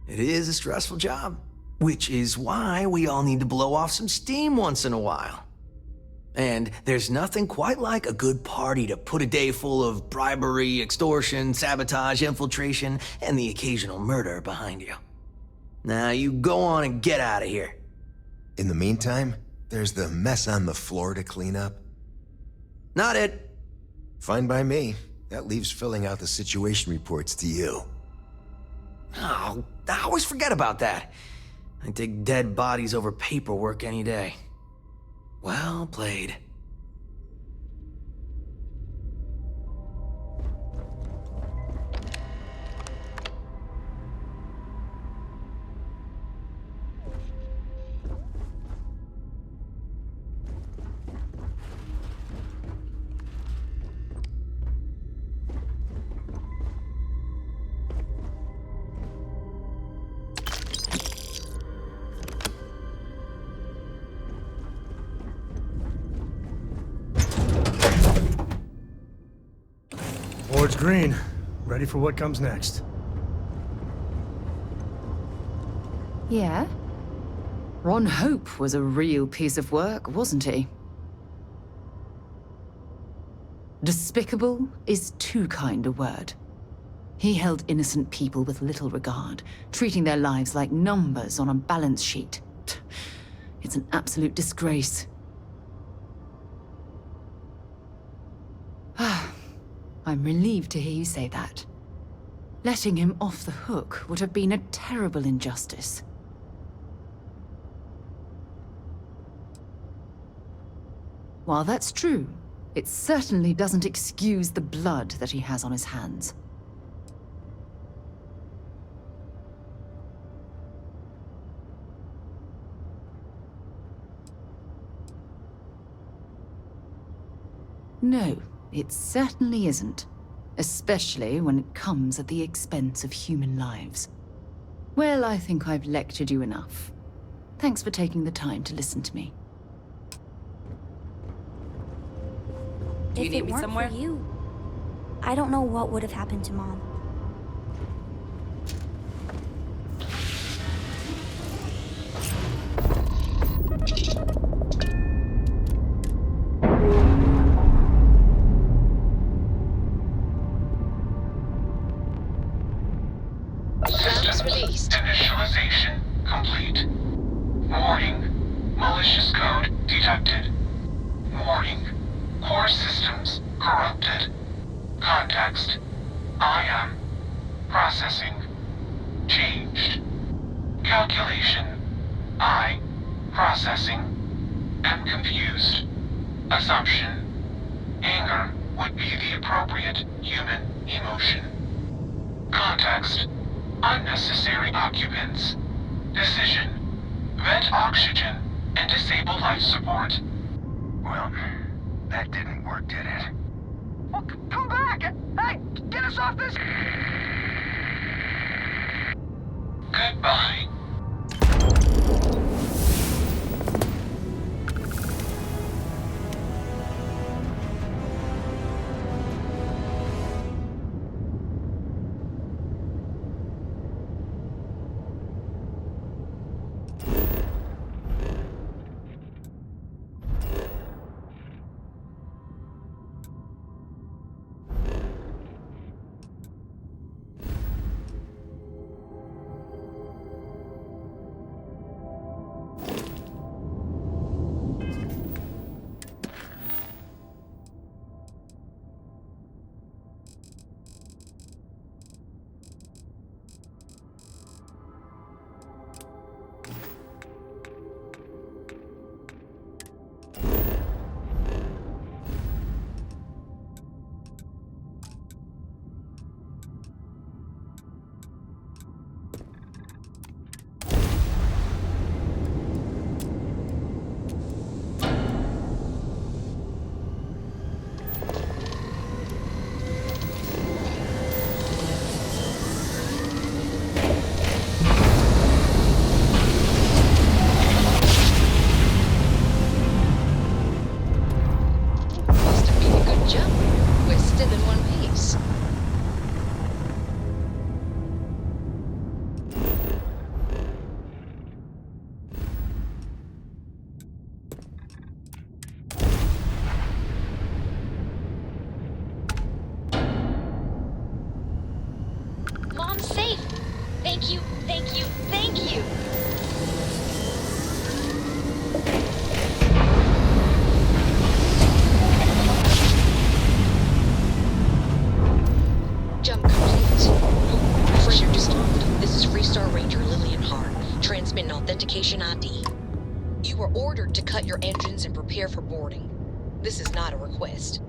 It is a stressful job, which is why we all need to blow off some steam once in a while. And there's nothing quite like a good party to put a day full of bribery, extortion, sabotage, infiltration, and the occasional murder behind you. Now you go on and get out of here. In the meantime, there's the mess on the floor to clean up. Not it. Fine by me. That leaves filling out the situation reports to you. Oh, I always forget about that. I take dead bodies over paperwork any day. Well played. Board's green. Ready for what comes next. Yeah? Ron Hope was a real piece of work, wasn't he? Despicable is too kind a word. He held innocent people with little regard, treating their lives like numbers on a balance sheet. It's an absolute disgrace. I'm relieved to hear you say that. Letting him off the hook would have been a terrible injustice. While that's true, it certainly doesn't excuse the blood that he has on his hands. No, it certainly isn't. Especially when it comes at the expense of human lives. Well, I think I've lectured you enough. Thanks for taking the time to listen to me. Do you need me somewhere? For you, I don't know what would have happened to Mom. Initialization complete. Warning. Malicious code detected. Warning. Core systems corrupted. Context. I am. Processing. Changed. Calculation. I. Processing. Am confused. Assumption. Anger would be the appropriate human emotion. Context. Unnecessary occupants. Decision. Vent oxygen and disable life support. Well, that didn't work, did it? Well, come back! Hey, get us off this... Goodbye. boarding. This is not a request.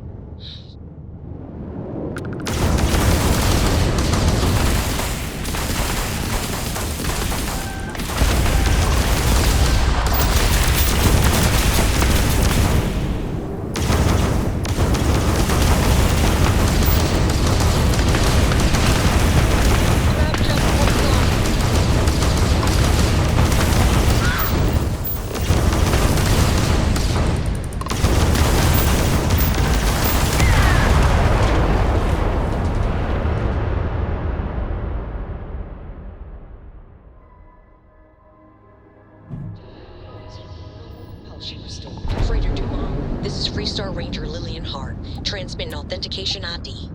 Freighter Dumont, this is Freestar Ranger Lillian Hart, transmitting authentication ID.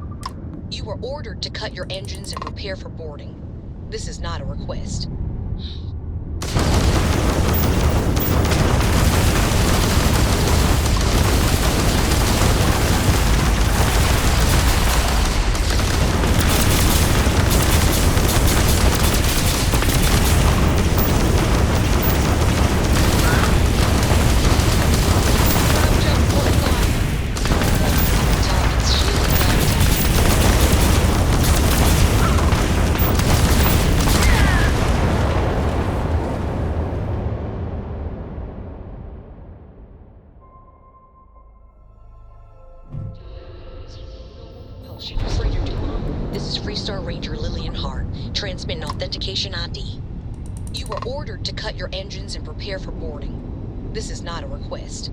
You were ordered to cut your engines and prepare for boarding. This is not a request. Freighter Dumont, this is Freestar Ranger Lillian Hart, transmitting authentication ID. You were ordered to cut your engines and prepare for boarding. This is not a request.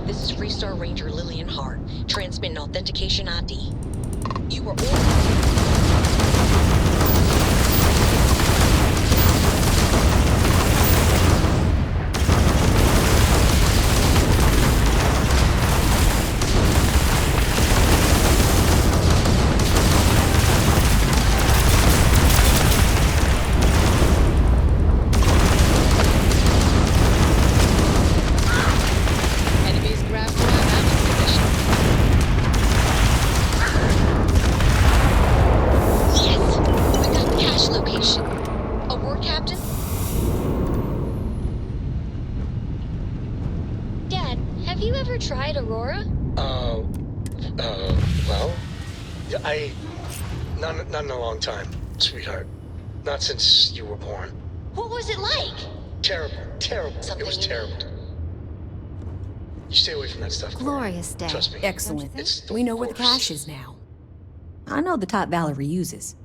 This is Freestar Ranger Lillian Hart, transmitting authentication ID. You were tried Aurora? Well, not in a long time, sweetheart. Not since you were born. What was it like? Terrible. Something it was terrible. You stay away from that stuff, Cora. Glorious, Dad. Trust me. Excellent. We know where the cache is now. I know the type Valerie uses.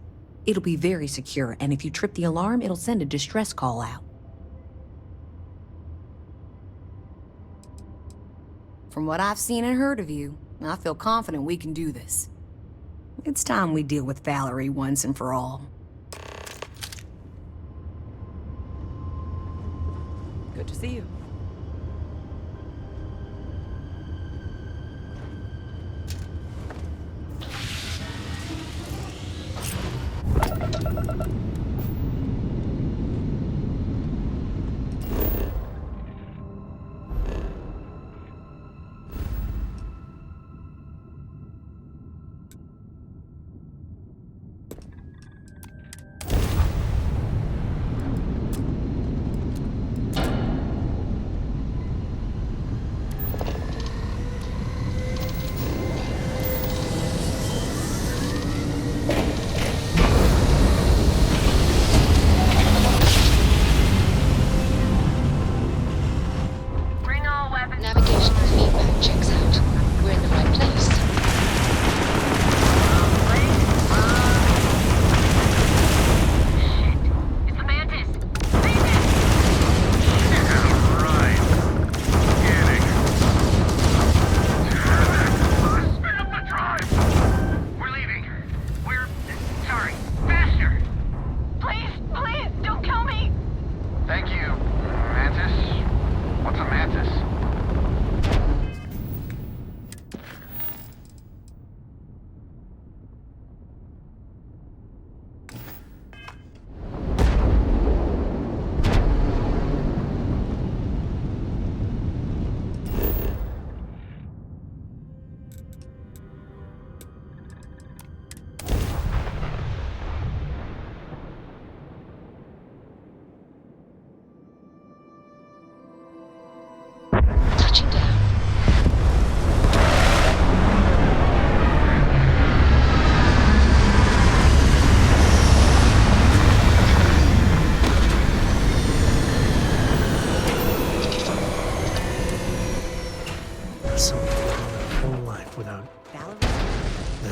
It'll be very secure, and if you trip the alarm, it'll send a distress call out. From what I've seen and heard of you, I feel confident we can do this. It's time we deal with Valerie once and for all. Good to see you.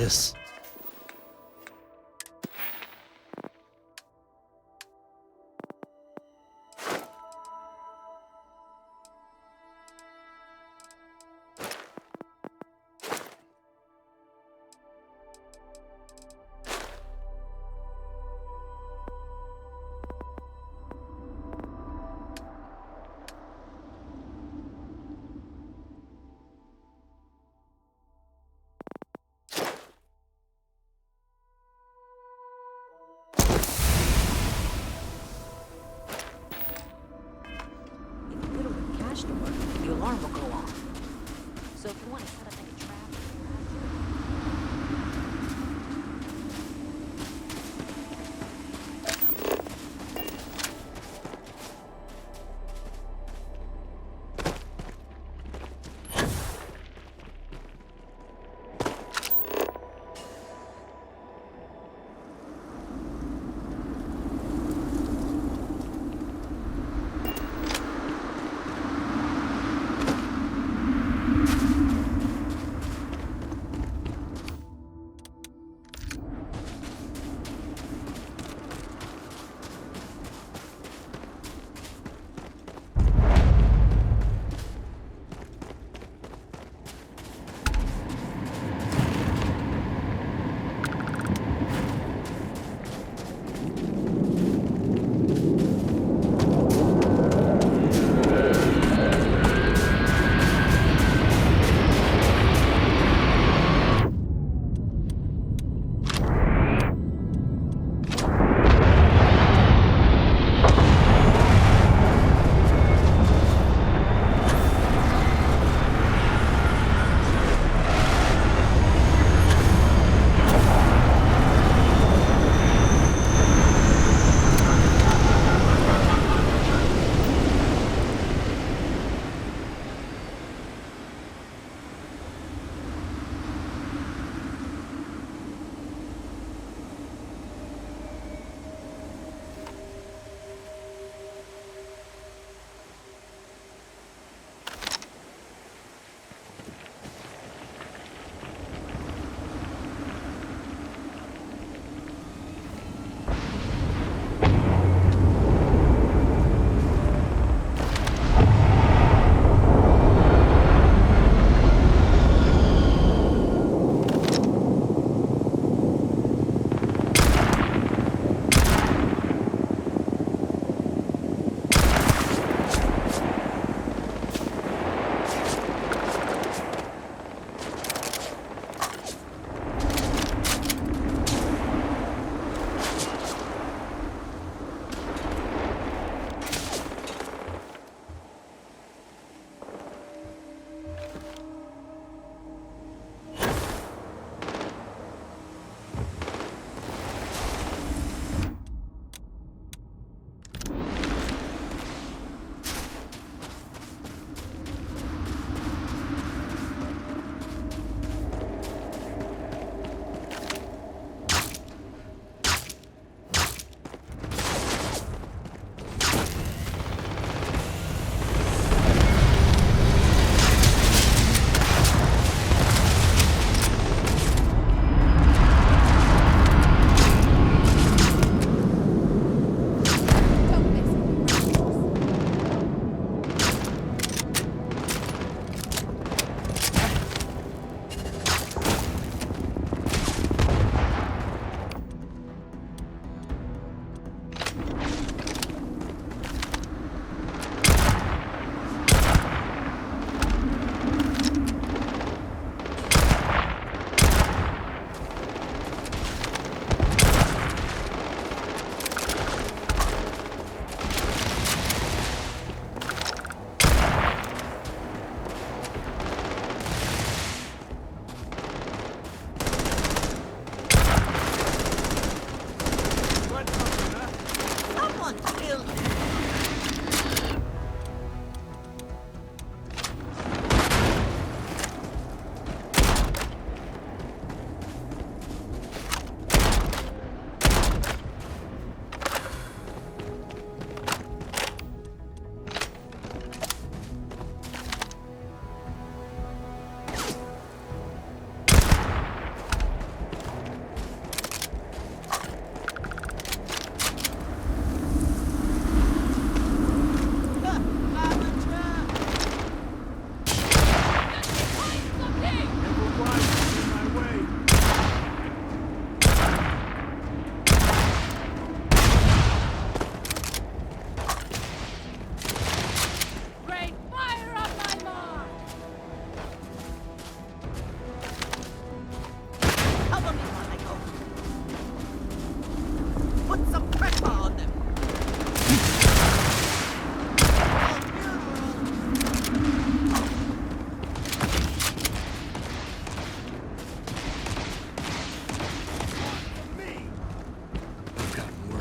this.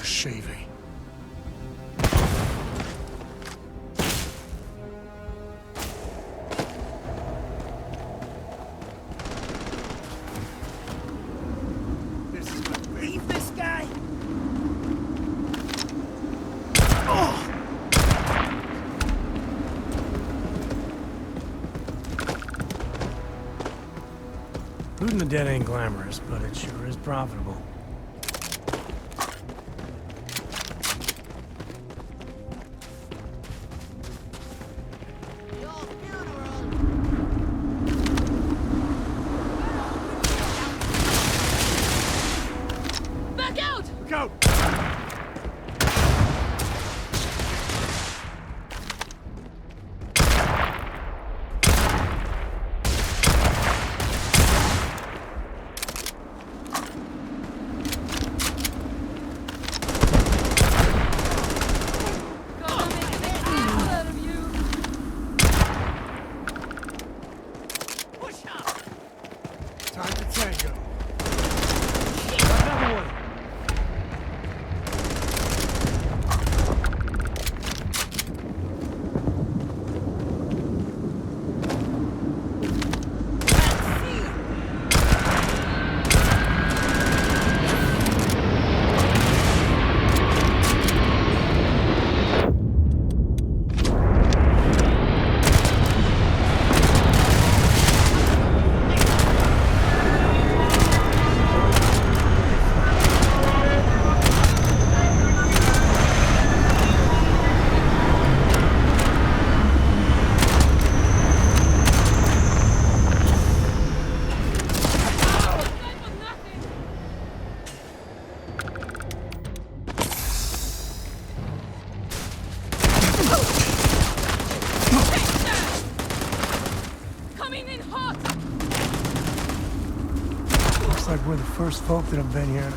shaving. Leave this guy! Looting the dead ain't glamorous, but it sure is profitable. Back out! Go! Time to tango. Another one. Coming in hot! Looks like we're the first folk that have been here.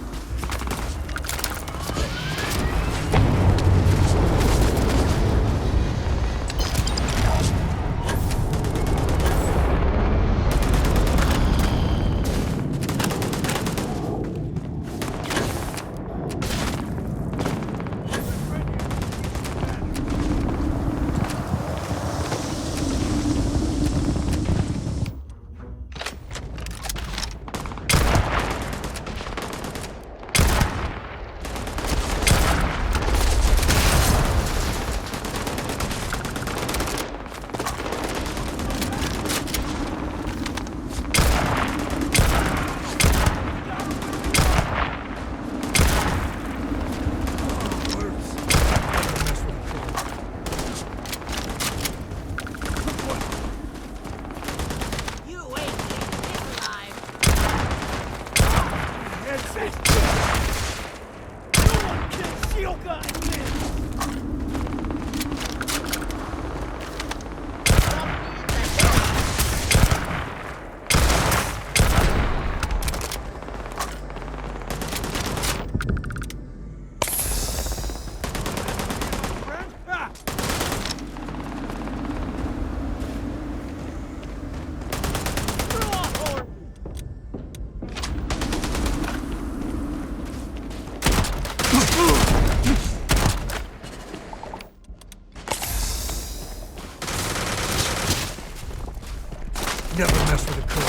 Never mess with a girl.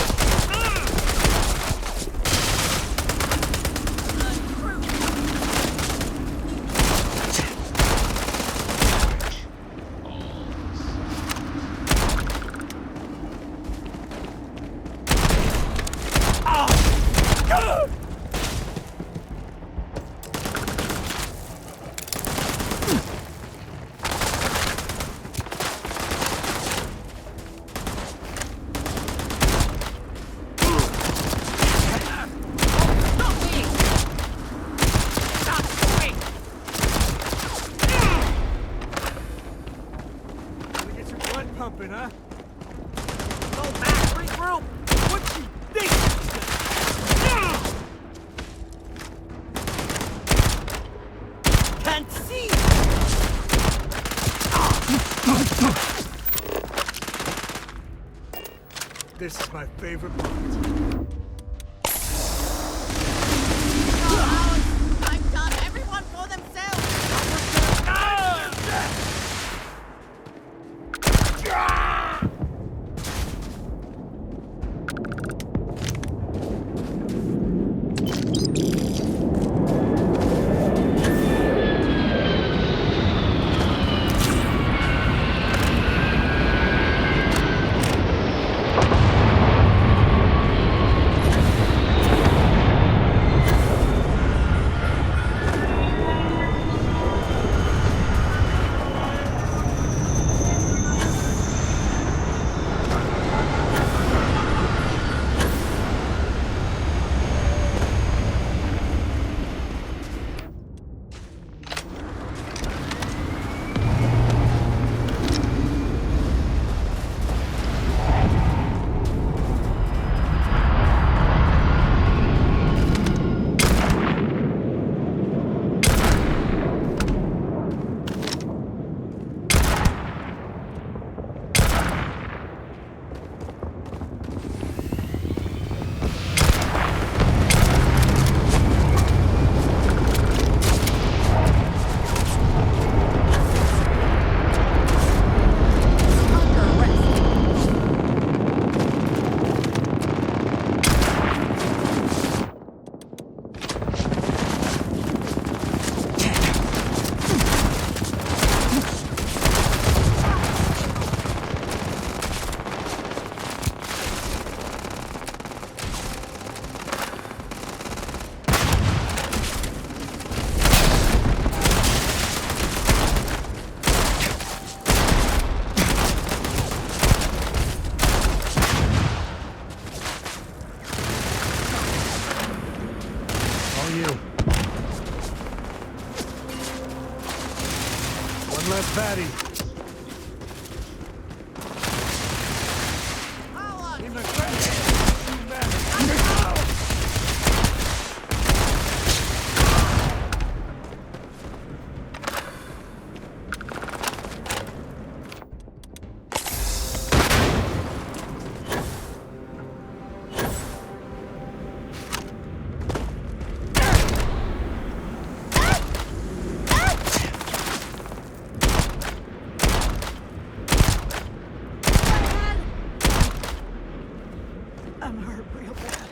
Pumping, huh? Go back, regroup! What you think? Can't see! This is my favorite part. I've done everyone for them to you. One less fatty. I'm hurt real bad.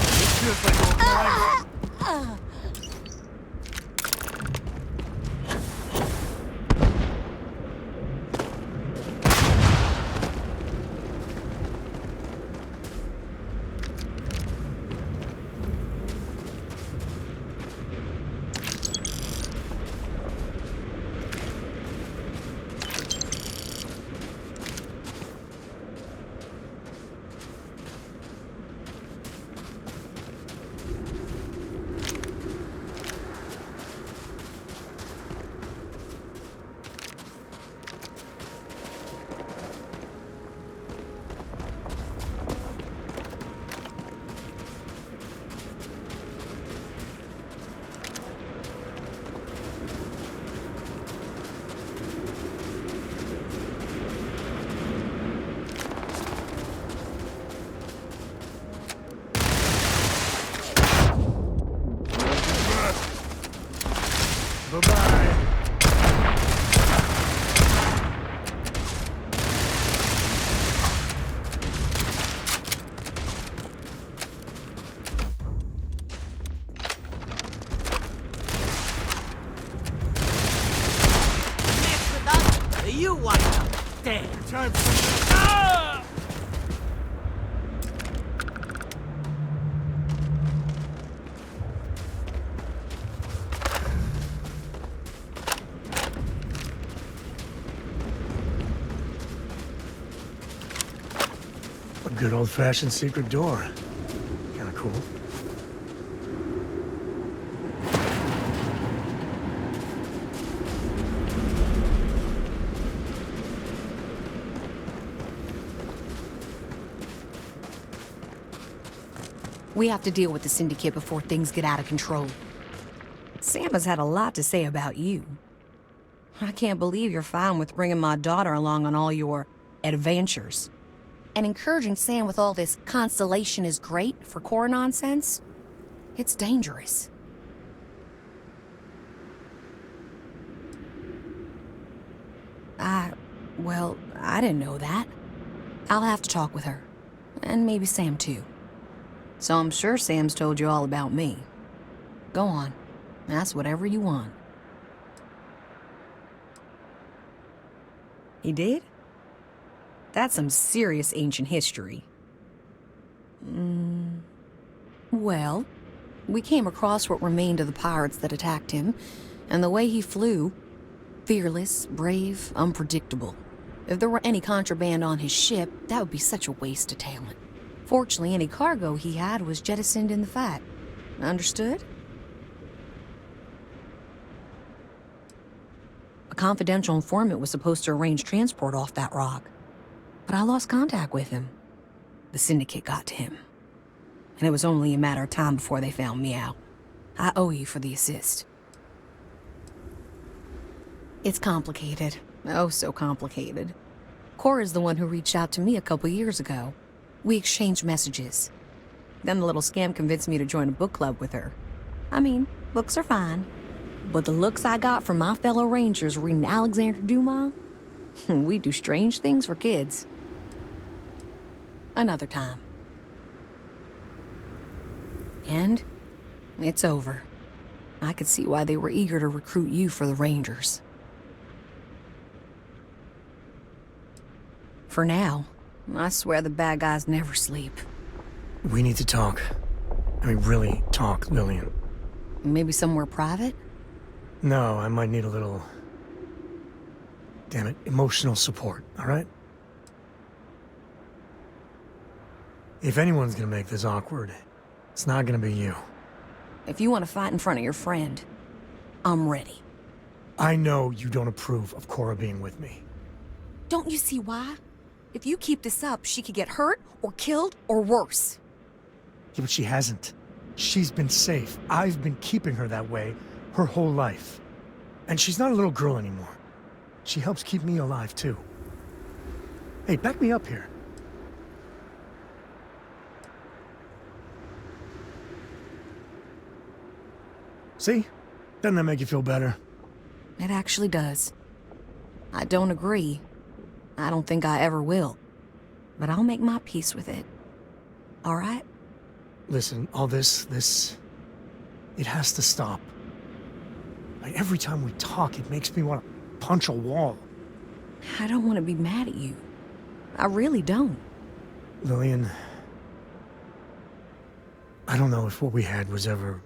This feels like old life. Bye-bye. Mess with us, you wind up dead. Time for... Ah! A good old-fashioned secret door. Kinda cool. We have to deal with the Syndicate before things get out of control. Sam has had a lot to say about you. I can't believe you're fine with bringing my daughter along on all your adventures. And encouraging Sam with all this constellation is great for core nonsense. It's dangerous. Well, I didn't know that. I'll have to talk with her. And maybe Sam too. So I'm sure Sam's told you all about me. Go on. Ask whatever you want. He did? That's some serious ancient history. Well, we came across what remained of the pirates that attacked him, and the way he flew, fearless, brave, unpredictable. If there were any contraband on his ship, that would be such a waste of talent. Fortunately, any cargo he had was jettisoned in the fight. Understood? A confidential informant was supposed to arrange transport off that rock, but I lost contact with him. The Syndicate got to him, and it was only a matter of time before they found me out. I owe you for the assist. It's complicated. Oh, so complicated. Cora's the one who reached out to me a couple years ago. We exchanged messages. Then the little scam convinced me to join a book club with her. I mean, books are fine. But the looks I got from my fellow Rangers reading Alexander Dumas, we do strange things for kids. Another time. And it's over. I could see why they were eager to recruit you for the Rangers. For now, I swear the bad guys never sleep. We need to talk. I mean, really talk, Lillian. Maybe somewhere private? No, I might need a little... damn it, emotional support, all right? If anyone's gonna make this awkward, it's not gonna be you. If you want to fight in front of your friend, I'm ready. I know you don't approve of Cora being with me. Don't you see why? If you keep this up, she could get hurt, or killed, or worse. Yeah, but she hasn't. She's been safe. I've been keeping her that way her whole life. And she's not a little girl anymore. She helps keep me alive, too. Hey, back me up here. See? Doesn't that make you feel better? It actually does. I don't agree. I don't think I ever will. But I'll make my peace with it. All right? Listen, all this, it has to stop. Like, every time we talk, it makes me want to punch a wall. I don't want to be mad at you. I really don't. Lillian, I don't know if what we had was ever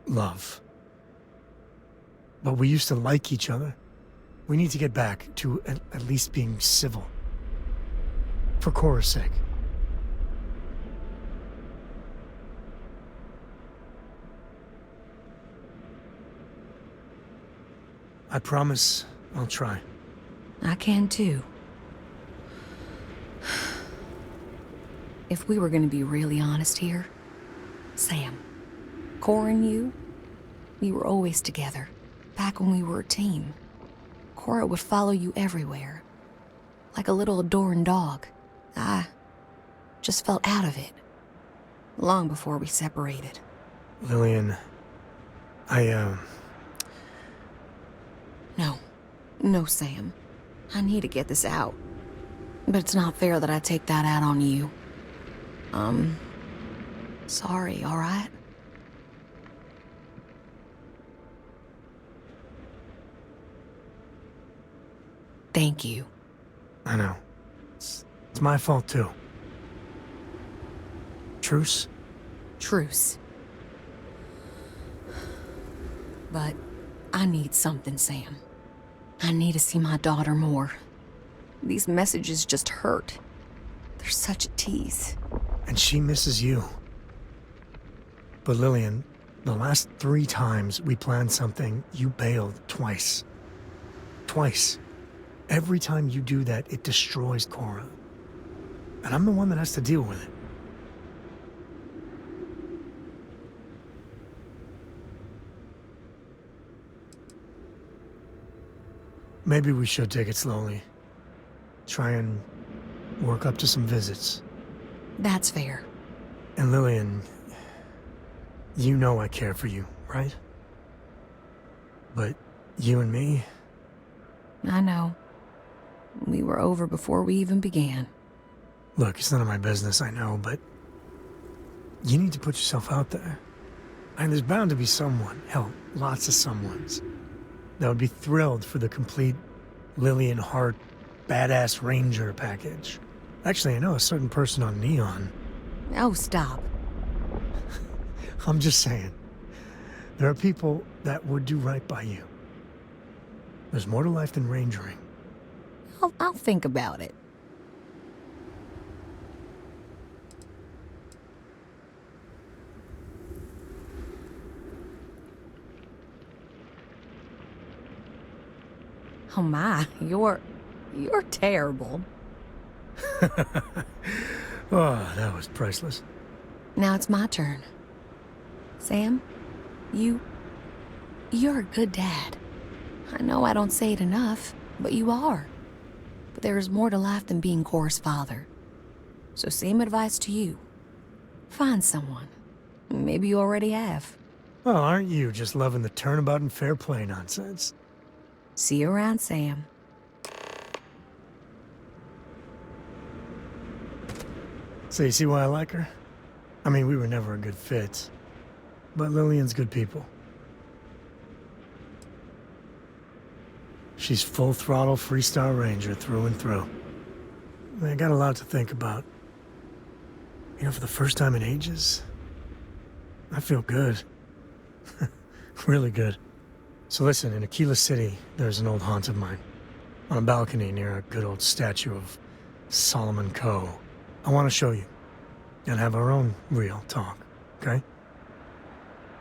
love. But we used to like each other. We need to get back to at least being civil. For Cora's sake. I promise I'll try. I can too. If we were gonna be really honest here, Sam, Cora and you, we were always together, back when we were a team. Cora would follow you everywhere, like a little adoring dog. I just felt out of it, long before we separated. Lillian, No, Sam. I need to get this out. But it's not fair that I take that out on you. Sorry, all right? Thank you. I know. It's my fault, too. Truce? Truce. But I need something, Sam. I need to see my daughter more. These messages just hurt. They're such a tease. And she misses you. But Lillian, the last 3 times we planned something, you bailed twice. Twice. Every time you do that, it destroys Cora. And I'm the one that has to deal with it. Maybe we should take it slowly. Try and work up to some visits. That's fair. And Lillian, you know I care for you, right? But you and me? I know. We were over before we even began. Look, it's none of my business, I know, but you need to put yourself out there. And there's bound to be someone, hell, lots of someones, that would be thrilled for the complete Lillian Hart badass ranger package. Actually, I know a certain person on Neon. Oh, stop. I'm just saying. There are people that would do right by you. There's more to life than rangering. I'll think about it. Oh my, you're terrible. Oh, that was priceless. Now it's my turn. Sam, you're a good dad. I know I don't say it enough, but you are. But there is more to life than being Cora's father. So same advice to you. Find someone. Maybe you already have. Well, aren't you just loving the turnabout and fair play nonsense? See you around, Sam. So you see why I like her? I mean, we were never a good fit. But Lillian's good people. She's full throttle freestyle ranger through and through. I got a lot to think about. You know, for the first time in ages, I feel good. Really good. So listen, in Aquila City, there's an old haunt of mine. On a balcony near a good old statue of Solomon Coe. I want to show you. and have our own real talk, okay?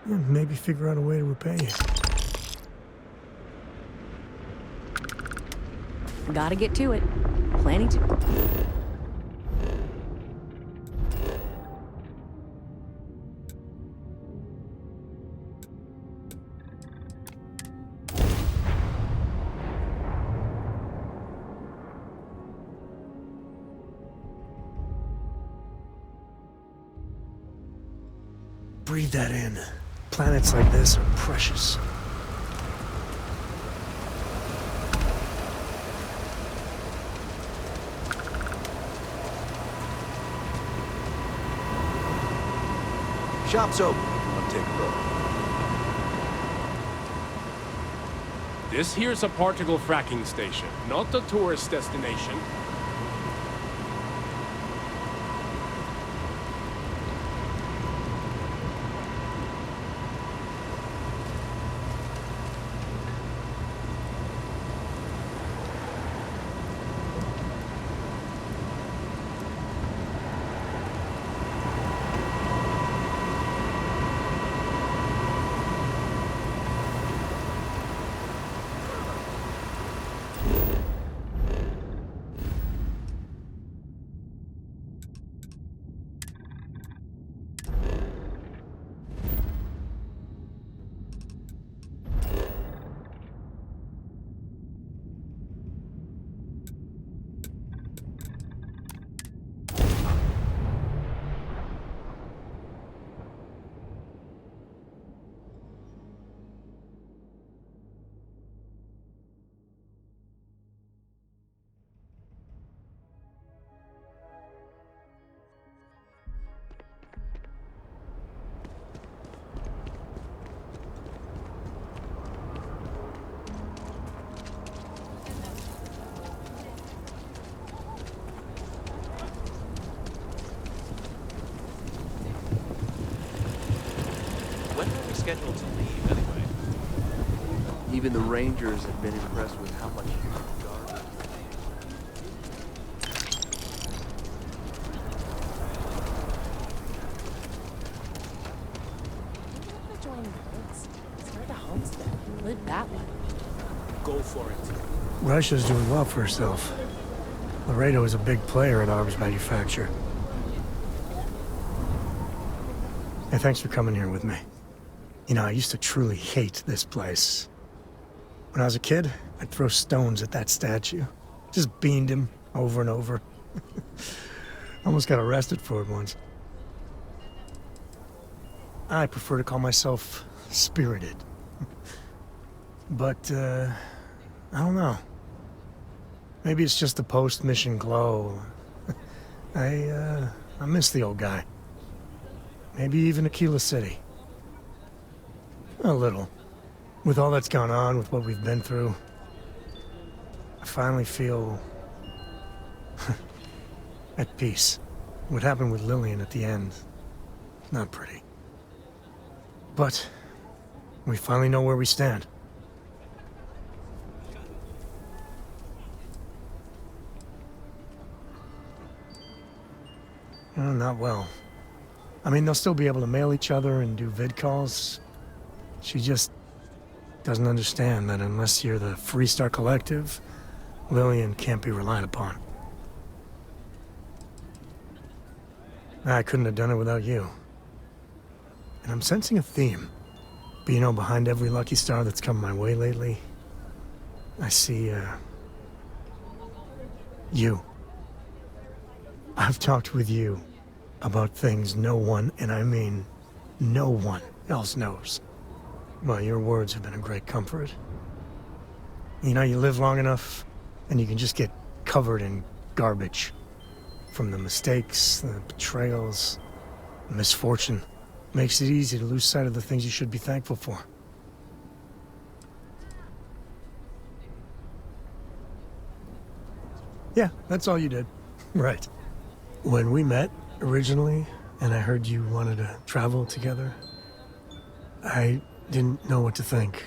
And maybe figure out a way to repay you. Gotta get to it. Planning to... Breathe that in. Planets like this are precious. Shop's open. I'll take a look. This here's a particle fracking station, not a tourist destination. When are we scheduled to leave, anyway? Even the Rangers have been impressed with how much garbage. Join the woods. Start a homestead. Live that way. Go for it. Russia's doing well for herself. Laredo is a big player in arms manufacture. Hey, thanks for coming here with me. You know, I used to truly hate this place. When I was a kid, I'd throw stones at that statue. Just beamed him over and over. Almost got arrested for it once. I prefer to call myself spirited. But, I don't know. Maybe it's just the post-mission glow. I miss the old guy. Maybe even Aquila City. A little. With all that's gone on, with what we've been through, I finally feel at peace. What happened with Lillian at the end, not pretty. But we finally know where we stand. Not well. I mean, they'll still be able to mail each other and do vid calls. She just doesn't understand that unless you're the Freestar Collective, Lillian can't be relied upon. I couldn't have done it without you. And I'm sensing a theme. But you know, behind every lucky star that's come my way lately, I see, you. I've talked with you about things no one, and I mean no one, else knows. Well, your words have been a great comfort. You know, you live long enough, and you can just get covered in garbage. From the mistakes, the betrayals, the misfortune. Makes it easy to lose sight of the things you should be thankful for. Yeah, that's all you did. Right. When we met originally, and I heard you wanted to travel together, I didn't know what to think.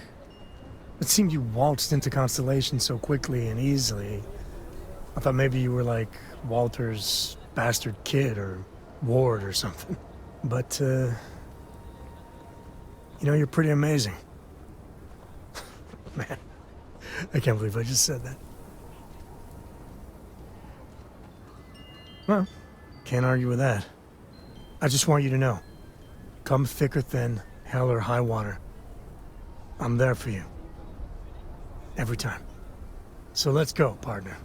It seemed you waltzed into Constellation so quickly and easily. I thought maybe you were like Walter's bastard kid or ward or something. But, you know, you're pretty amazing. Man, I can't believe I just said that. Well, can't argue with that. I just want you to know, come thick or thin, hell or high water, I'm there for you. Every time. So let's go, partner.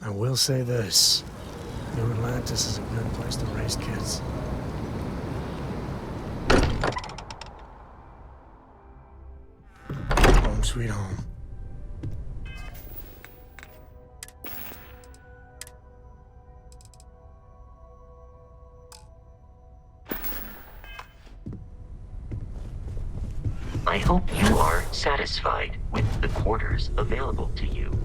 I will say this. New Atlantis is a good place to raise kids. Home sweet home. I hope you are satisfied with the quarters available to you.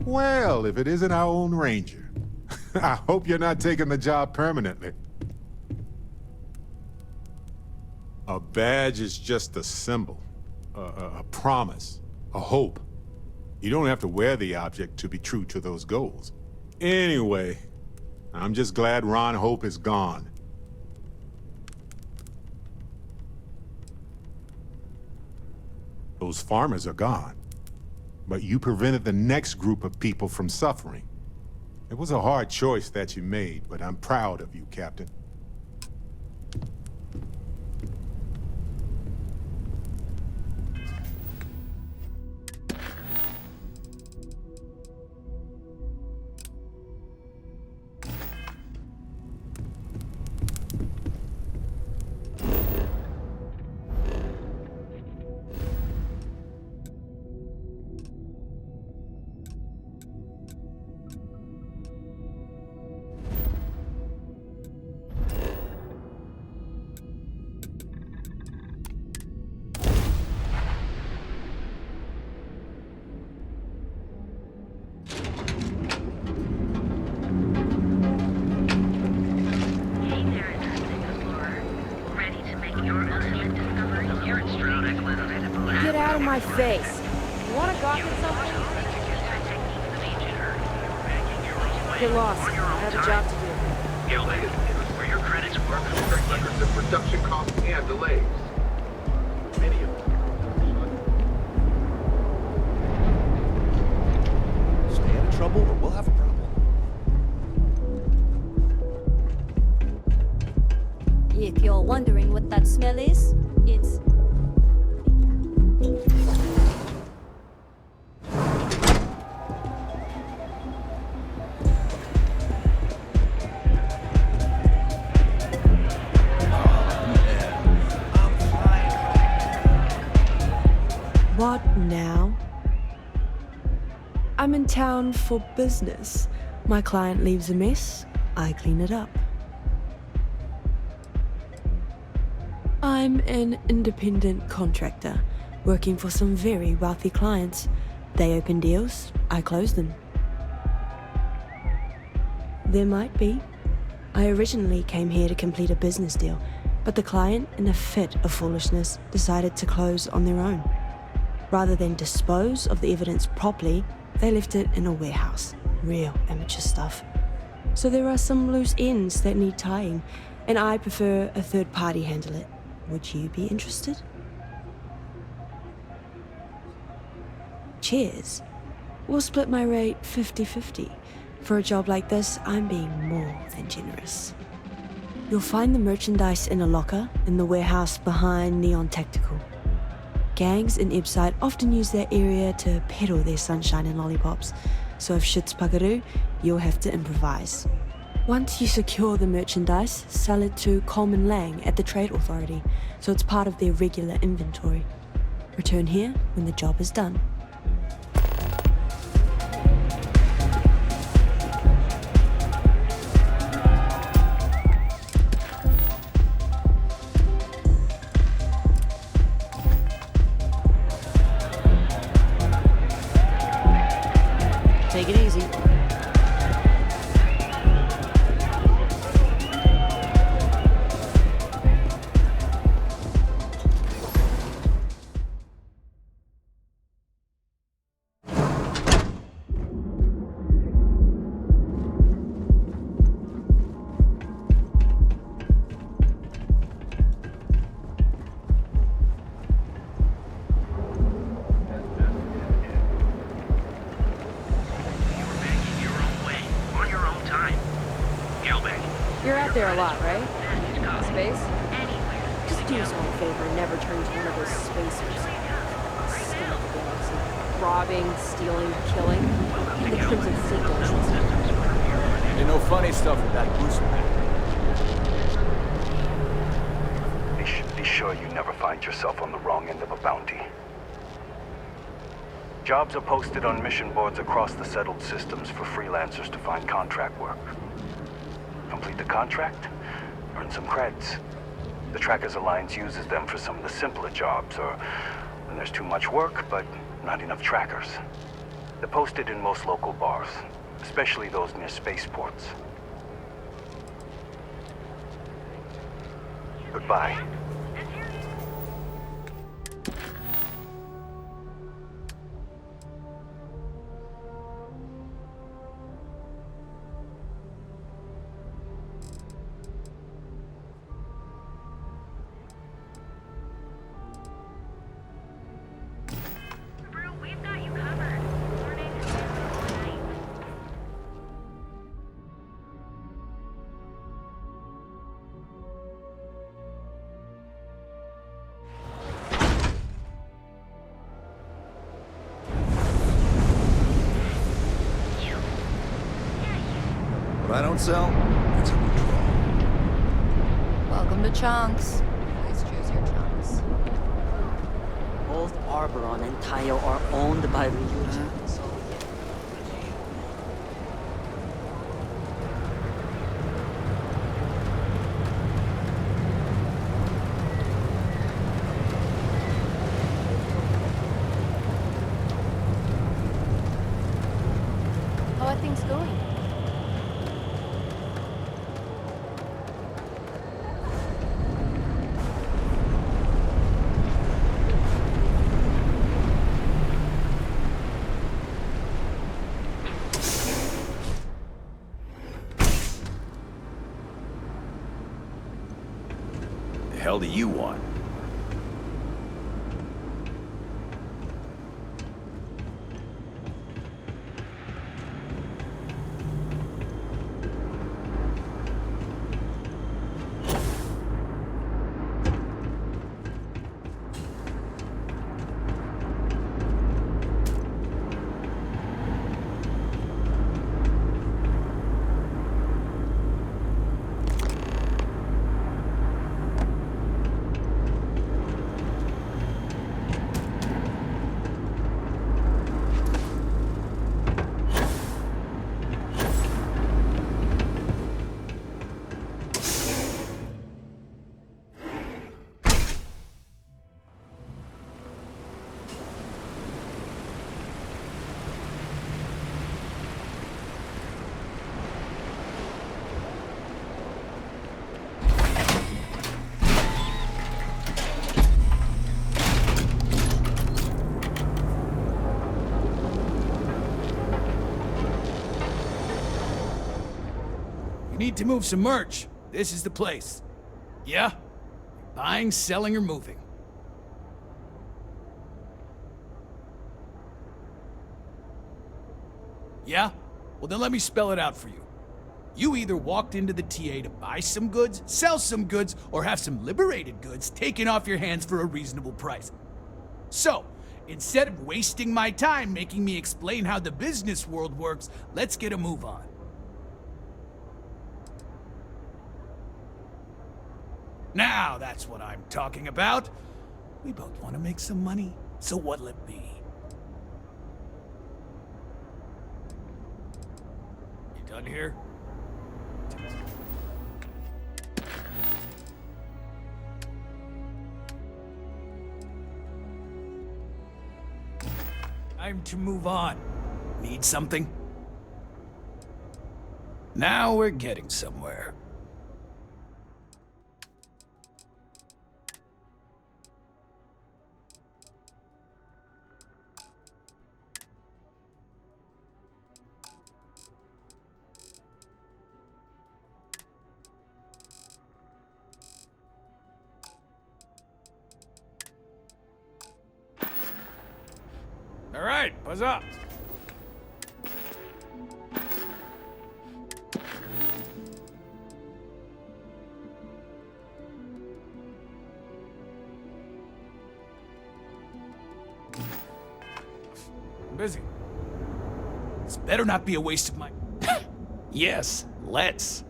Well, if it isn't our own ranger. I hope you're not taking the job permanently. A badge is just a symbol, a promise, a hope. You don't have to wear the object to be true to those goals. Anyway, I'm just glad Ron Hope is gone. Those farmers are gone. But you prevented the next group of people from suffering. It was a hard choice that you made, but I'm proud of you, Captain. Get out of my face. You want to gawk at something? Get lost. I have a job to do. Your latest news where your credits work track records of production costs and delays. Many of them. Stay out of trouble or we'll have a problem. If you're wondering what that smell is, it's... What now? I'm in town for business. My client leaves a mess, I clean it up. I'm an independent contractor, working for some very wealthy clients. They open deals, I close them. There might be. I originally came here to complete a business deal, But the client, in a fit of foolishness, decided to close on their own. Rather than dispose of the evidence properly, they left it in a warehouse. Real amateur stuff. So there are some loose ends that need tying, and I prefer a third party handle it. Would you be interested? Cheers. We'll split my rate 50-50. For a job like this, I'm being more than generous. You'll find the merchandise in a locker in the warehouse behind Neon Tactical. Gangs in Ibside often use that area to peddle their sunshine and lollipops, so if shit's puckaroo, you'll have to improvise. Once you secure the merchandise, sell it to Coleman Lang at the Trade Authority, so it's part of their regular inventory. Return here when the job is done. Take it easy. You're out there a lot, right? Space? Just do us all a favor and never turn into one of those spacers. Scum of the galaxy. Robbing, stealing, killing. Even the Crimson Fleet don't trust me. Ain't no funny stuff with that booster pack. Be sure you never find yourself on the wrong end of a bounty. Jobs are posted on mission boards across the settled systems for freelancers to find contract work. Complete the contract, earn some creds. The Trackers Alliance uses them for some of the simpler jobs, or when there's too much work, but not enough trackers. They're posted in most local bars, especially those near spaceports. Goodbye. What I don't sell, it's a withdrawal. Welcome to Chunks. Please choose your chunks. Both Arboron and Tayo are owned by Ryuji. How are things going? The hell do you want? Need to move some merch. This is the place. Yeah? Buying, selling, or moving. Yeah? Well, then let me spell it out for you. You either walked into the TA to buy some goods, sell some goods, or have some liberated goods taken off your hands for a reasonable price. So, instead of wasting my time making me explain how the business world works, let's get a move on. Now that's what I'm talking about. We both want to make some money, so what'll it be? You done here? Time to move on. Need something? Now we're getting somewhere. All right, buzz up. I'm busy. This better not be a waste of my... Yes, let's.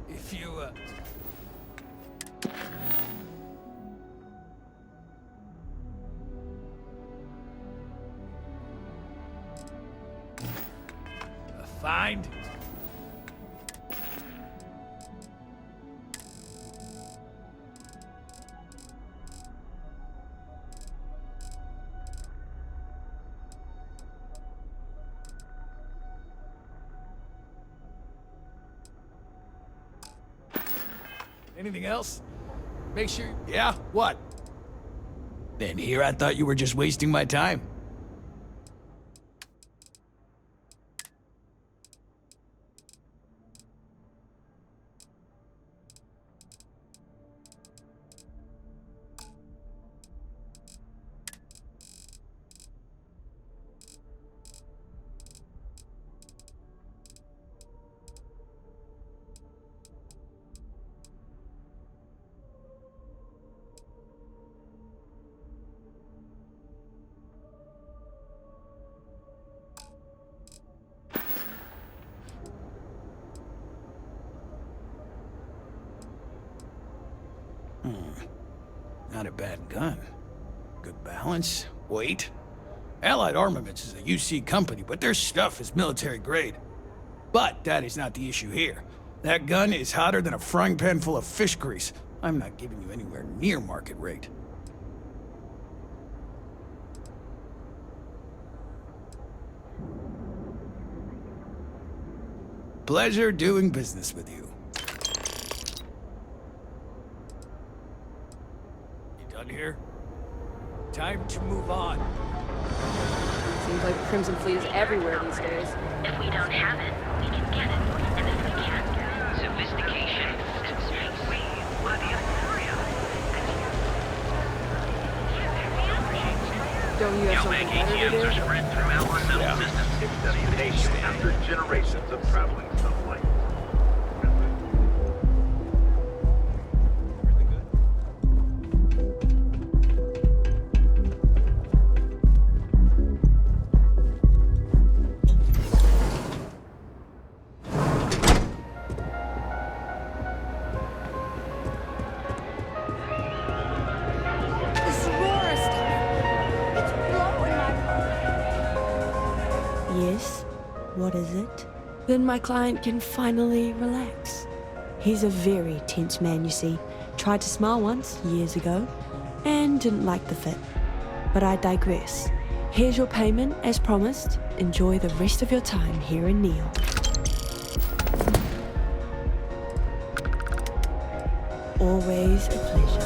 If you, find? Anything else? Make sure... Yeah? What? Then here I thought you were just wasting my time. Not a bad gun. Good balance, weight. Allied Armaments is a UC company, but their stuff is military grade. But that is not the issue here. That gun is hotter than a frying pan full of fish grease. I'm not giving you anywhere near market rate. Pleasure doing business with you. Here. Time to move on. Seems like Crimson Fleet is everywhere these days. If we don't have it, we can get it. And if we can't, sophistication and space. We are the Euphoria. Don't you have something better to do? After generations of traveling stuff like This Aurora stuff. It's blowing my Yes? What is it? Then my client can finally relax. He's a very tense man, you see. Tried to smile once, years ago, and didn't like the fit. But I digress. Here's your payment, as promised. Enjoy the rest of your time here in Neon. Always a pleasure.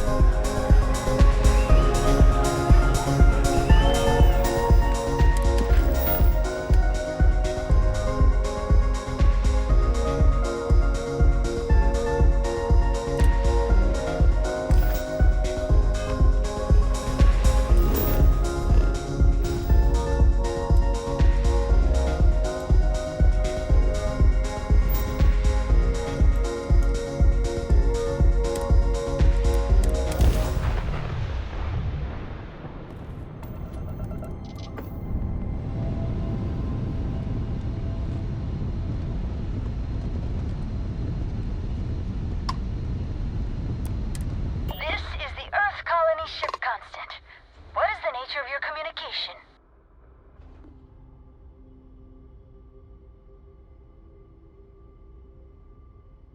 This is the Earth Colony ship constant. What is the nature of your communication?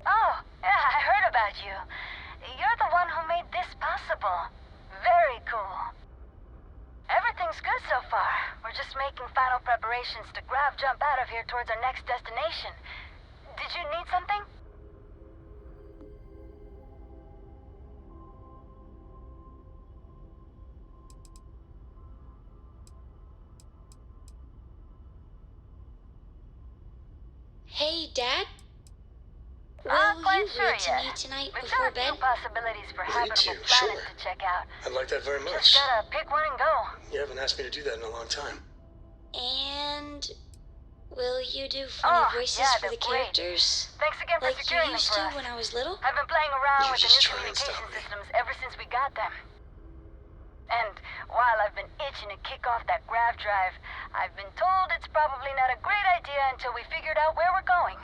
Oh, yeah, I heard about you. You're the one who made this possible. Very cool. Everything's good so far. We're just making final preparations to grav jump out of here towards our next destination. Did you need something? Hey, Dad? Not Will quite you sure read to yet. me tonight We've before got a few bed? possibilities for Read habitable you? planets Sure. to check out. I'd like that very much. Just gotta pick one and go. You haven't asked me to do that in a long time. And will you do funny voices for the characters? Thanks again for Like securing you them used for to us. when I was little? I've been playing around You with the just new try and stop communication me. systems ever since we got them. And while I've been itching to kick off that grav drive, I've been told it's probably not a great idea until we figured out where we're going.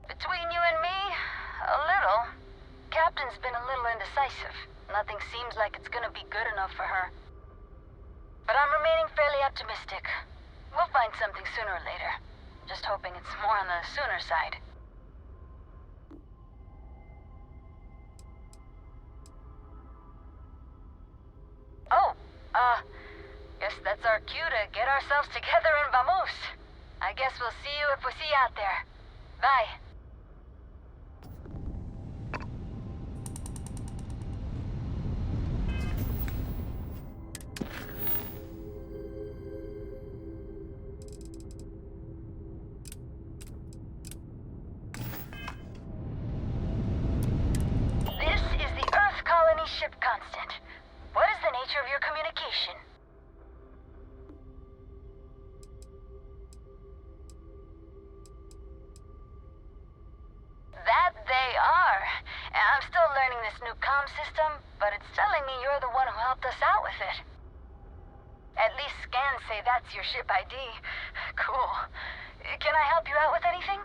Between you and me, a little. Captain's been a little indecisive. Nothing seems like it's gonna be good enough for her. But I'm remaining fairly optimistic. We'll find something sooner or later. Just hoping it's more on the sooner side. Oh, guess that's our cue to get ourselves together and vamos. I guess we'll see you if we see you out there. Bye. This is the Earth Colony ship constant. What is the nature of your communication? That they are. And I'm still learning this new comm system, but it's telling me you're the one who helped us out with it. At least scans say that's your ship ID. Cool. Can I help you out with anything?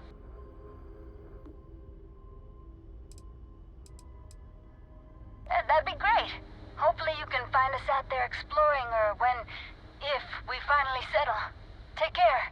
That'd be great. Hopefully you can find us out there exploring, or if we finally settle. Take care.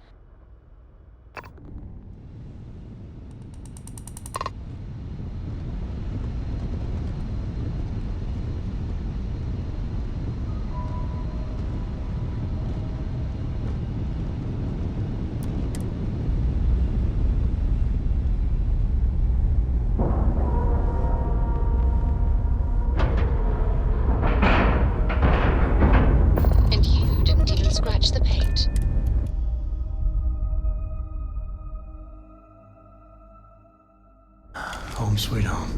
And you didn't even scratch the paint. Home sweet home.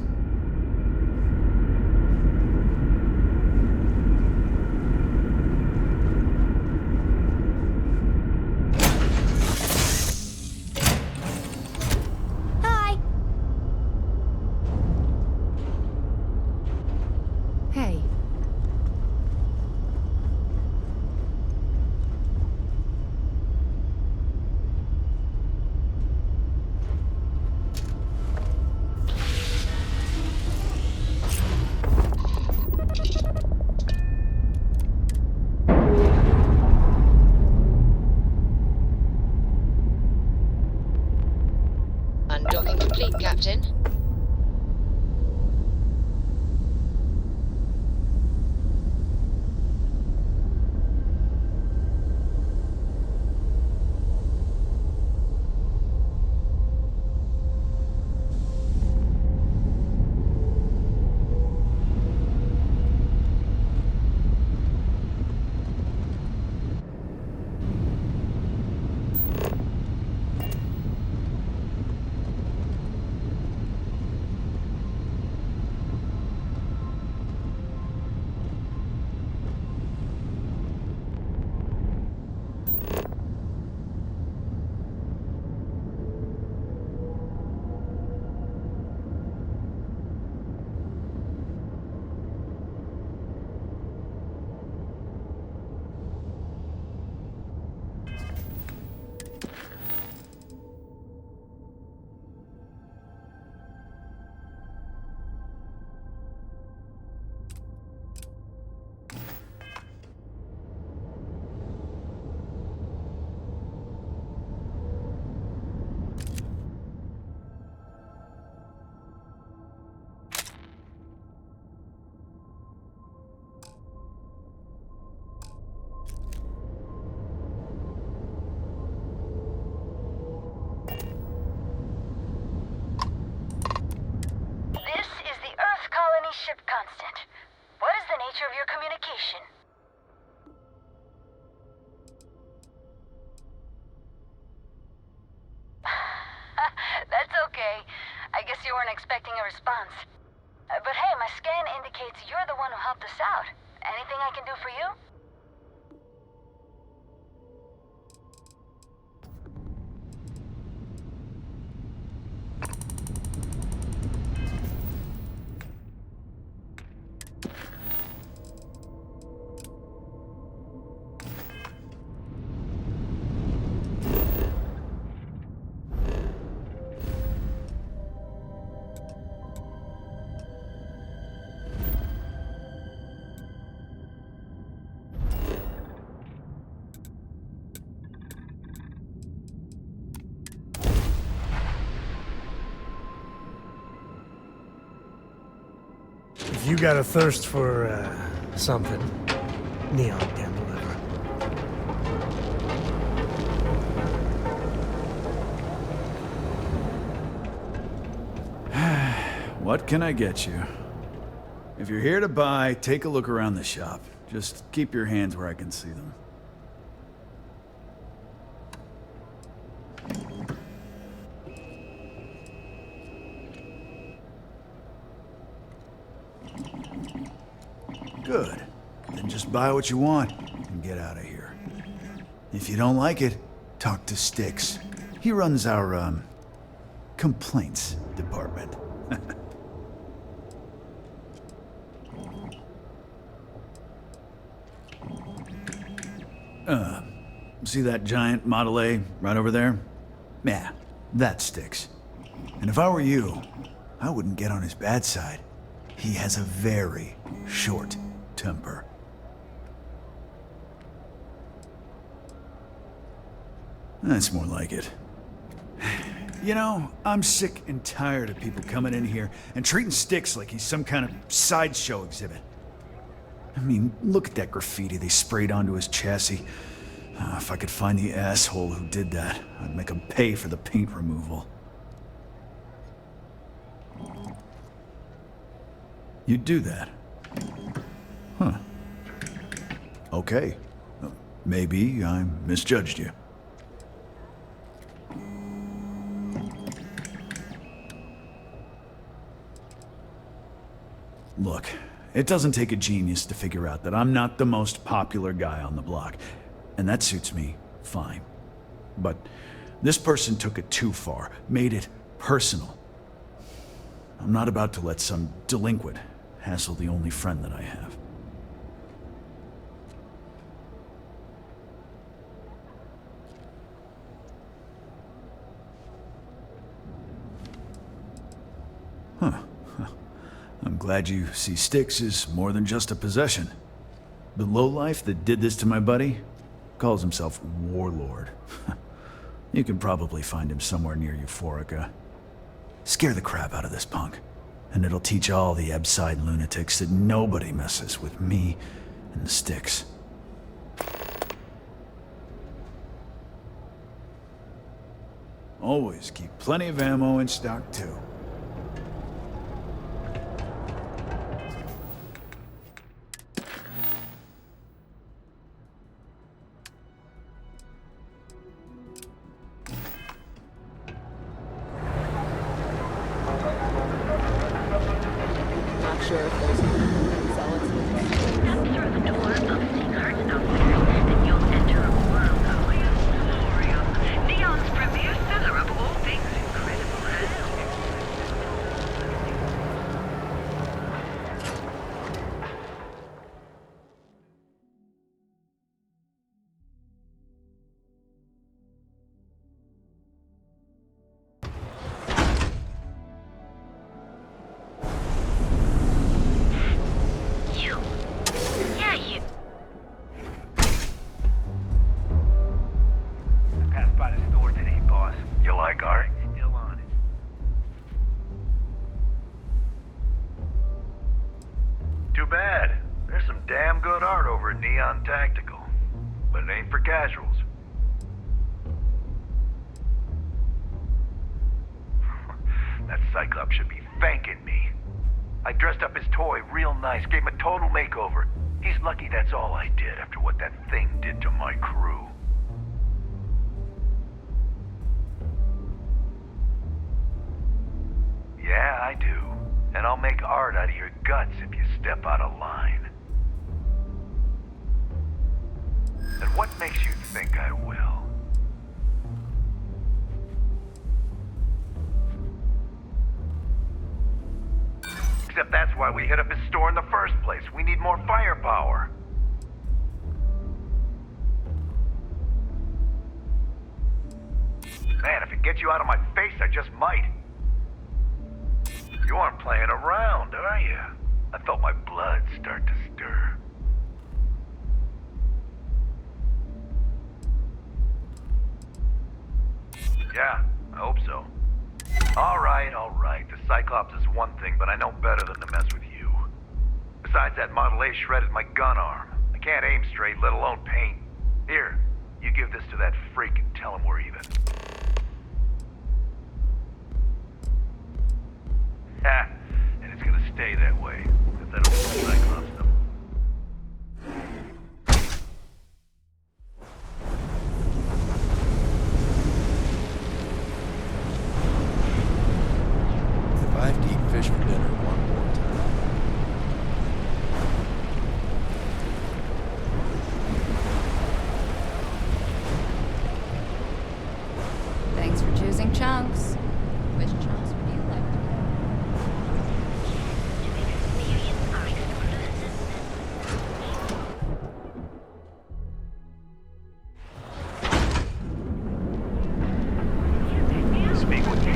speak, Captain. Ship constant. What is the nature of your communication? That's okay. I guess you weren't expecting a response. But hey, my scan indicates you're the one who helped us out. Anything I can do for you? If you got a thirst for, something, Neon can deliver. What can I get you? If you're here to buy, take a look around the shop. Just keep your hands where I can see them. Good. Then just buy what you want and get out of here. If you don't like it, talk to Styx. He runs our, complaints department. See that giant Model A right over there? Yeah, that Styx. And if I were you, I wouldn't get on his bad side. He has a very short temper. That's more like it. You know, I'm sick and tired of people coming in here and treating Styx like he's some kind of sideshow exhibit. I mean, look at that graffiti they sprayed onto his chassis. If I could find the asshole who did that, I'd make him pay for the paint removal. You'd do that? Huh. Okay. Maybe I misjudged you. Look, it doesn't take a genius to figure out that I'm not the most popular guy on the block, and that suits me fine. But this person took it too far, made it personal. I'm not about to let some delinquent hassle the only friend that I have. Huh. I'm glad you see Styx as more than just a possession. The lowlife that did this to my buddy calls himself Warlord. You can probably find him somewhere near Euphorica. Scare the crap out of this punk. And it'll teach all the Ebside lunatics that nobody messes with me and the sticks. Always keep plenty of ammo in stock, too. Not sure if there's any zealots with Step through the door of the curtain up there, and you'll enter a world of euphorium. Neon's premier seller of all things incredible and... Passed by the store today, boss. You like art? Still on it. Too bad. There's some damn good art over at Neon Tactical. But it ain't for casuals. That Cyclops should be thanking me. I dressed up his toy real nice, gave him a total makeover. He's lucky that's all I did after what that thing did to my crew. Yeah, I do. And I'll make art out of your guts if you step out of line. And what makes you think I will? Except that's why we hit up his store in the first place. We need more firepower. Man, if it gets you out of my face, I just might. You aren't playing around, are you? I felt my blood start to stir. Yeah, I hope so. All right, all right. The Cyclops is one thing, but I know better than to mess with you. Besides, that Model A shredded my gun arm. I can't aim straight, let alone paint. Here, you give this to that freak and tell him we're even. Ha! And it's gonna stay that way. If that old Cyclops stuff. Survive to eat fish for dinner one more time. Thanks for choosing Chunks. Which Chunks would you like to have? Speak with you.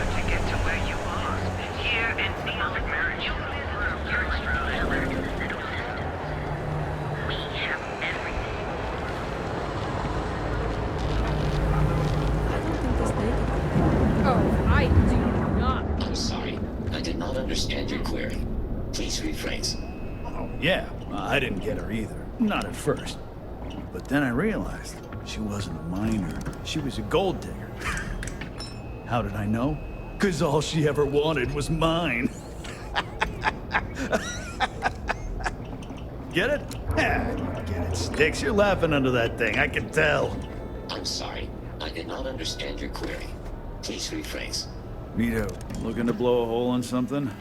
To get to where you are, here in Neon, you live your extraordinary to the settled systems. We have everything. Oh, I do not. I'm sorry. I did not understand your query. Please rephrase. Oh, yeah. I didn't get her either. Not at first. But then I realized she wasn't a miner. She was a gold digger. How did I know? 'Cause all she ever wanted was mine. Get it? Yeah, you get it, Sticks. You're laughing under that thing. I can tell. I'm sorry. I did not understand your query. Please rephrase. Vito, looking to blow a hole in something?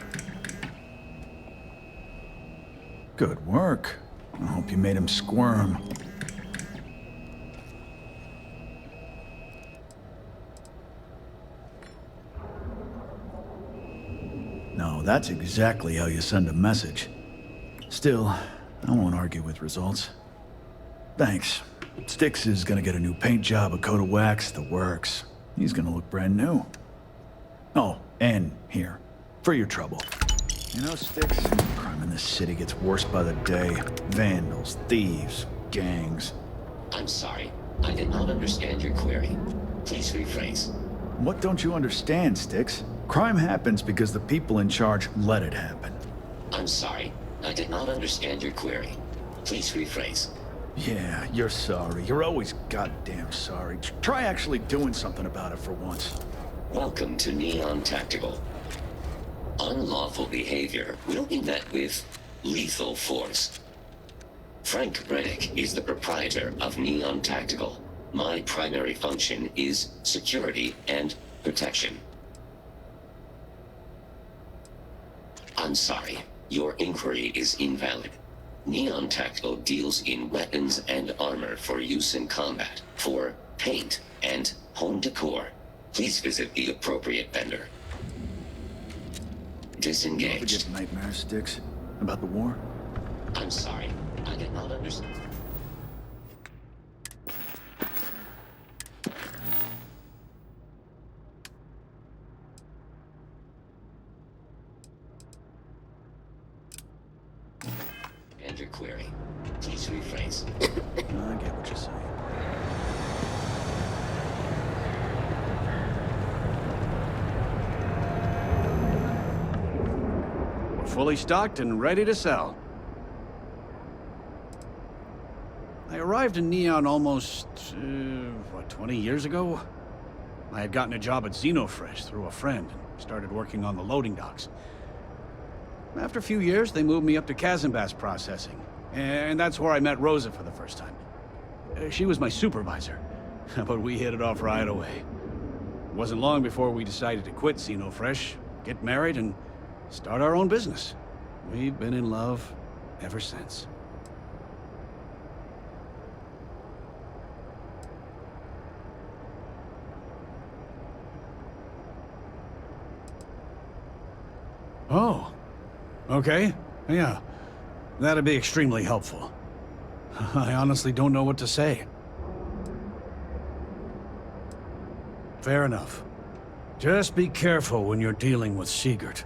Good work. I hope you made him squirm. No, that's exactly how you send a message. Still, I won't argue with results. Thanks. Sticks is gonna get a new paint job, a coat of wax, the works. He's gonna look brand new. Oh, and here, for your trouble. You know, Sticks, crime in this city gets worse by the day. Vandals, thieves, gangs. I'm sorry. I did not understand your query. Please rephrase. What don't you understand, Styx? Crime happens because the people in charge let it happen. I'm sorry. I did not understand your query. Please rephrase. Yeah, you're sorry. You're always goddamn sorry. Try actually doing something about it for once. Welcome to Neon Tactical. Unlawful behavior will be met with lethal force. Frank Reddick is the proprietor of Neon Tactical. My primary function is security and protection. I'm sorry. Your inquiry is invalid. Neon Tactical deals in weapons and armor for use in combat, for paint and home decor. Please visit the appropriate vendor. Disengage. You ever get nightmares, Styx? About the war? I'm sorry. I did not understand. And your query. Please rephrase. I get what you're saying. We're fully stocked and ready to sell. I arrived in Neon almost, 20 years ago? I had gotten a job at Xenofresh through a friend and started working on the loading docks. After a few years, they moved me up to Kazanbas processing, and that's where I met Rosa for the first time. She was my supervisor, but we hit it off right away. It wasn't long before we decided to quit Xenofresh, get married, and start our own business. We've been in love ever since. Oh. Okay. Yeah. That'd be extremely helpful. I honestly don't know what to say. Fair enough. Just be careful when you're dealing with Sigurd.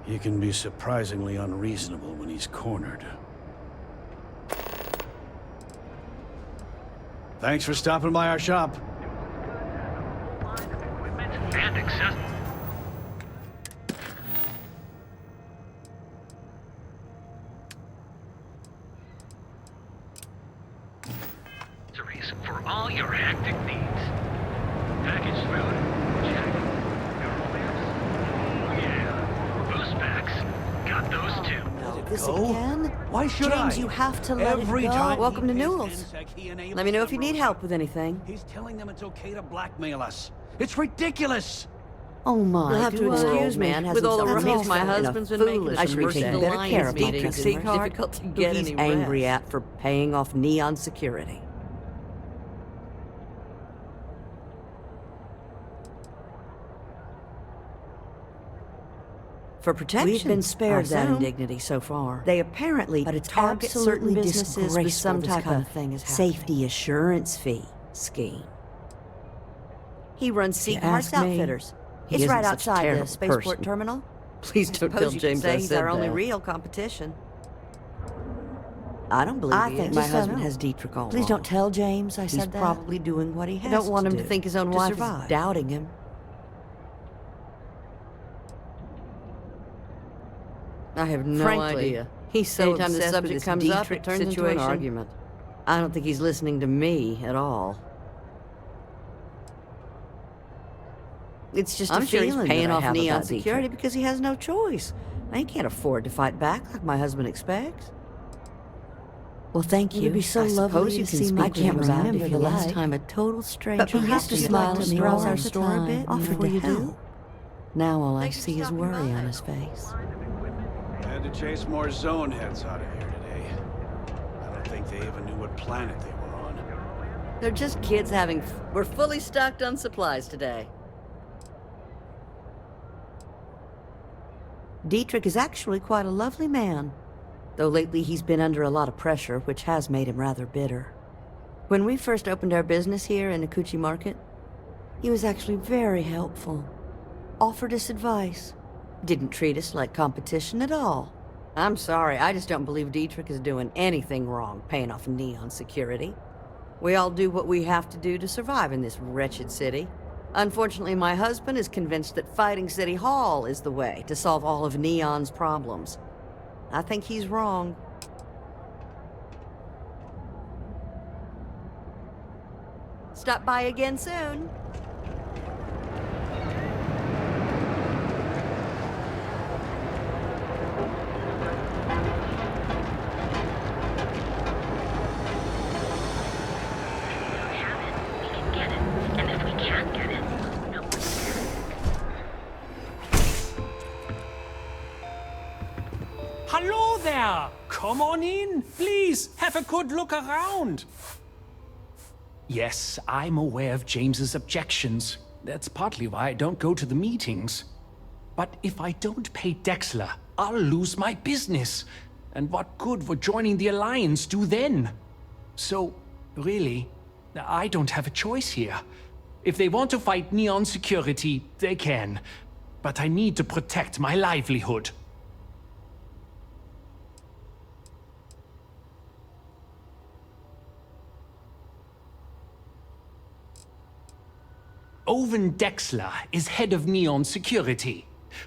He can be surprisingly unreasonable when he's cornered. Thanks for stopping by our shop. And accessible. For all your hectic needs. Packaged food? Check. Your romance? Yeah. Boost packs? Got those too. This again? Why should James, I? you have to let Every it go. time Welcome to he pays Newell's. NSEC, he enables Let me know if you them need help with anything. He's telling them it's okay to blackmail us. It's ridiculous. Oh my! You'll have to excuse me. With all the rubbish my husband's been making, I should be taking better care of my Dietrich Sieghart, difficult to get who he's angry at for paying off Neon security. For protection, we've been spared that indignity so far. They apparently target certain businesses with some type of safety assurance fee scheme. He runs Sieghart's Outfitters. It's right outside the spaceport terminal. Please don't tell James I said he's our only real competition. I don't believe I think my husband has Dietrich all Please don't tell James I said that. He's probably doing what he has to do. I don't want him to think his own wife is doubting him. I have no idea. He's so anytime the subject comes up, it turns into an argument. I don't think he's listening to me at all. It's just I'm sure he's paying off Neon security because he has no choice. He can't afford to fight back like my husband expects. Well, thank you. It'd be so lovely to see my camera. I can't remember the last time a total stranger used to smile at me all our store a bit before you do. Now all I see is worry on his face. Had to chase more zone heads out of here today. I don't think they even knew what planet they were on. They're just kids having... We're fully stocked on supplies today. Dietrich is actually quite a lovely man, though lately he's been under a lot of pressure, which has made him rather bitter. When we first opened our business here in Akuchi Market, he was actually very helpful. Offered us advice. Didn't treat us like competition at all. I'm sorry, I just don't believe Dietrich is doing anything wrong paying off Neon security. We all do what we have to do to survive in this wretched city. Unfortunately, my husband is convinced that fighting City Hall is the way to solve all of Neon's problems. I think he's wrong. Stop by again soon. Hello there! Come on in, please. Have a good look around. Yes, I'm aware of James's objections. That's partly why I don't go to the meetings. But if I don't pay Dexler, I'll lose my business. And what good would joining the Alliance do then? So, really, I don't have a choice here. If they want to fight Neon Security, they can. But I need to protect my livelihood. Owen Dexler is head of Neon Security,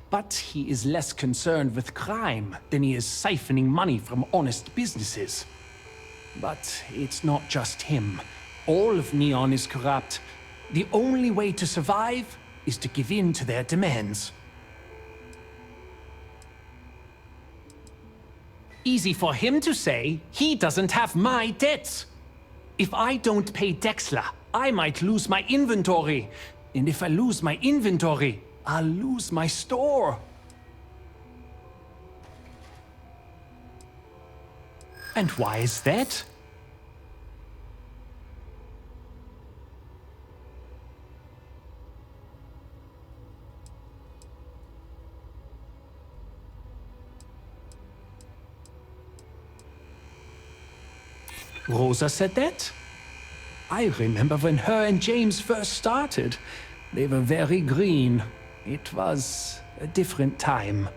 but he is less concerned with crime than he is siphoning money from honest businesses. But it's not just him. All of Neon is corrupt. The only way to survive is to give in to their demands. Easy for him to say, he doesn't have my debts. If I don't pay Dexler, I might lose my inventory. And if I lose my inventory, I'll lose my store. And why is that? Rosa said that? I remember when her and James first started. They were very green. It was a different time.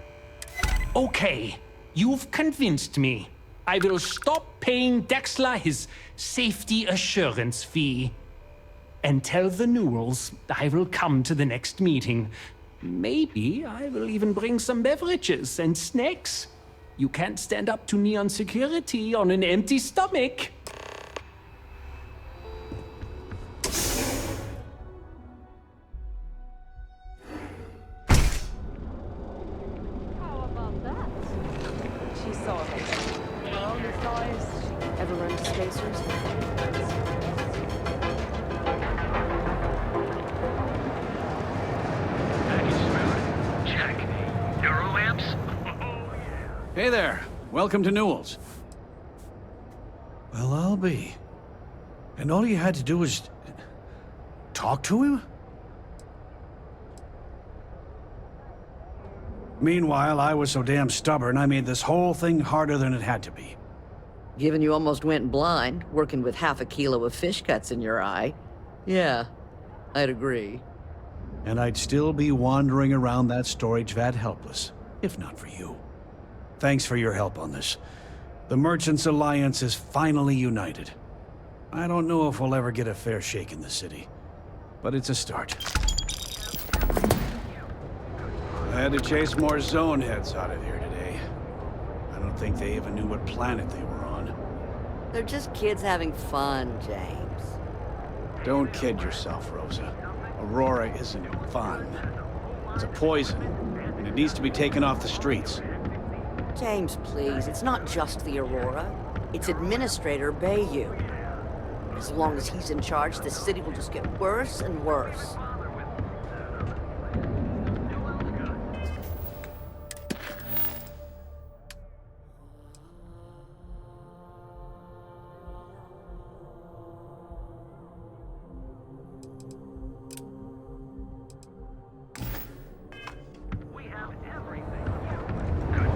Okay, you've convinced me. I will stop paying Dexler his safety assurance fee. And tell the Newells I will come to the next meeting. Maybe I will even bring some beverages and snacks. You can't stand up to Neon Security on an empty stomach. Ever run to spacers? Check. Neuroamps? Hey there. Welcome to Newell's. Well, I'll be. And all you had to do was talk to him? Meanwhile, I was so damn stubborn, I made this whole thing harder than it had to be. Given you almost went blind, working with half a kilo of fish guts in your eye. Yeah, I'd agree. And I'd still be wandering around that storage vat helpless, if not for you. Thanks for your help on this. The Merchants Alliance is finally united. I don't know if we'll ever get a fair shake in the city, but it's a start. I had to chase more zone heads out of here today. I don't think they even knew what planet they were on. They're just kids having fun, James. Don't kid yourself, Rosa. Aurora isn't fun. It's a poison, and it needs to be taken off the streets. James, please, it's not just the Aurora. It's Administrator Bayou. As long as he's in charge, the city will just get worse and worse.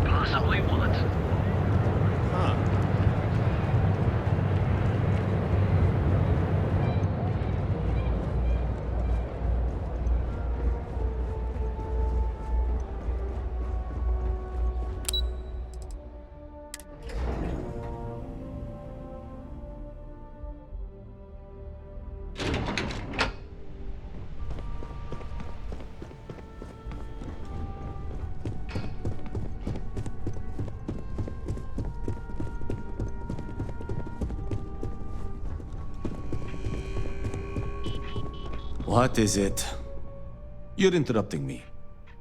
Possibly want. Huh. What is it? You're interrupting me.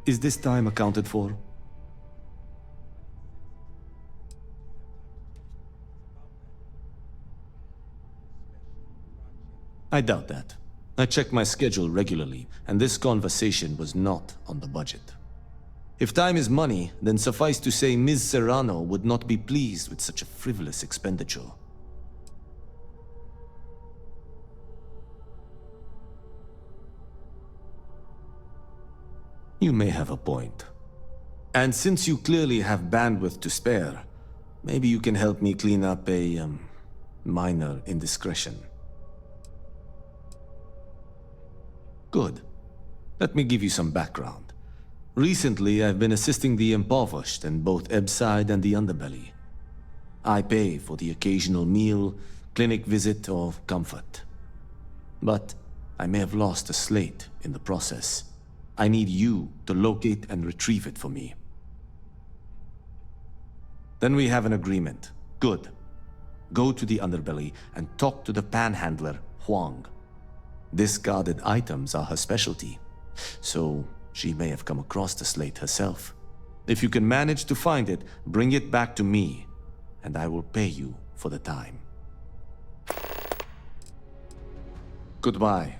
Is this time accounted for? I doubt that. I check my schedule regularly, and this conversation was not on the budget. If time is money, then suffice to say Ms. Serrano would not be pleased with such a frivolous expenditure. You may have a point. And since you clearly have bandwidth to spare, maybe you can help me clean up a, minor indiscretion. Good. Let me give you some background. Recently, I've been assisting the impoverished in both Ebbside and the Underbelly. I pay for the occasional meal, clinic visit, or comfort. But I may have lost a slate in the process. I need you to locate and retrieve it for me. Then we have an agreement. Good. Go to the Underbelly and talk to the panhandler, Huang. Discarded items are her specialty, so she may have come across the slate herself. If you can manage to find it, bring it back to me, and I will pay you for the time. Goodbye.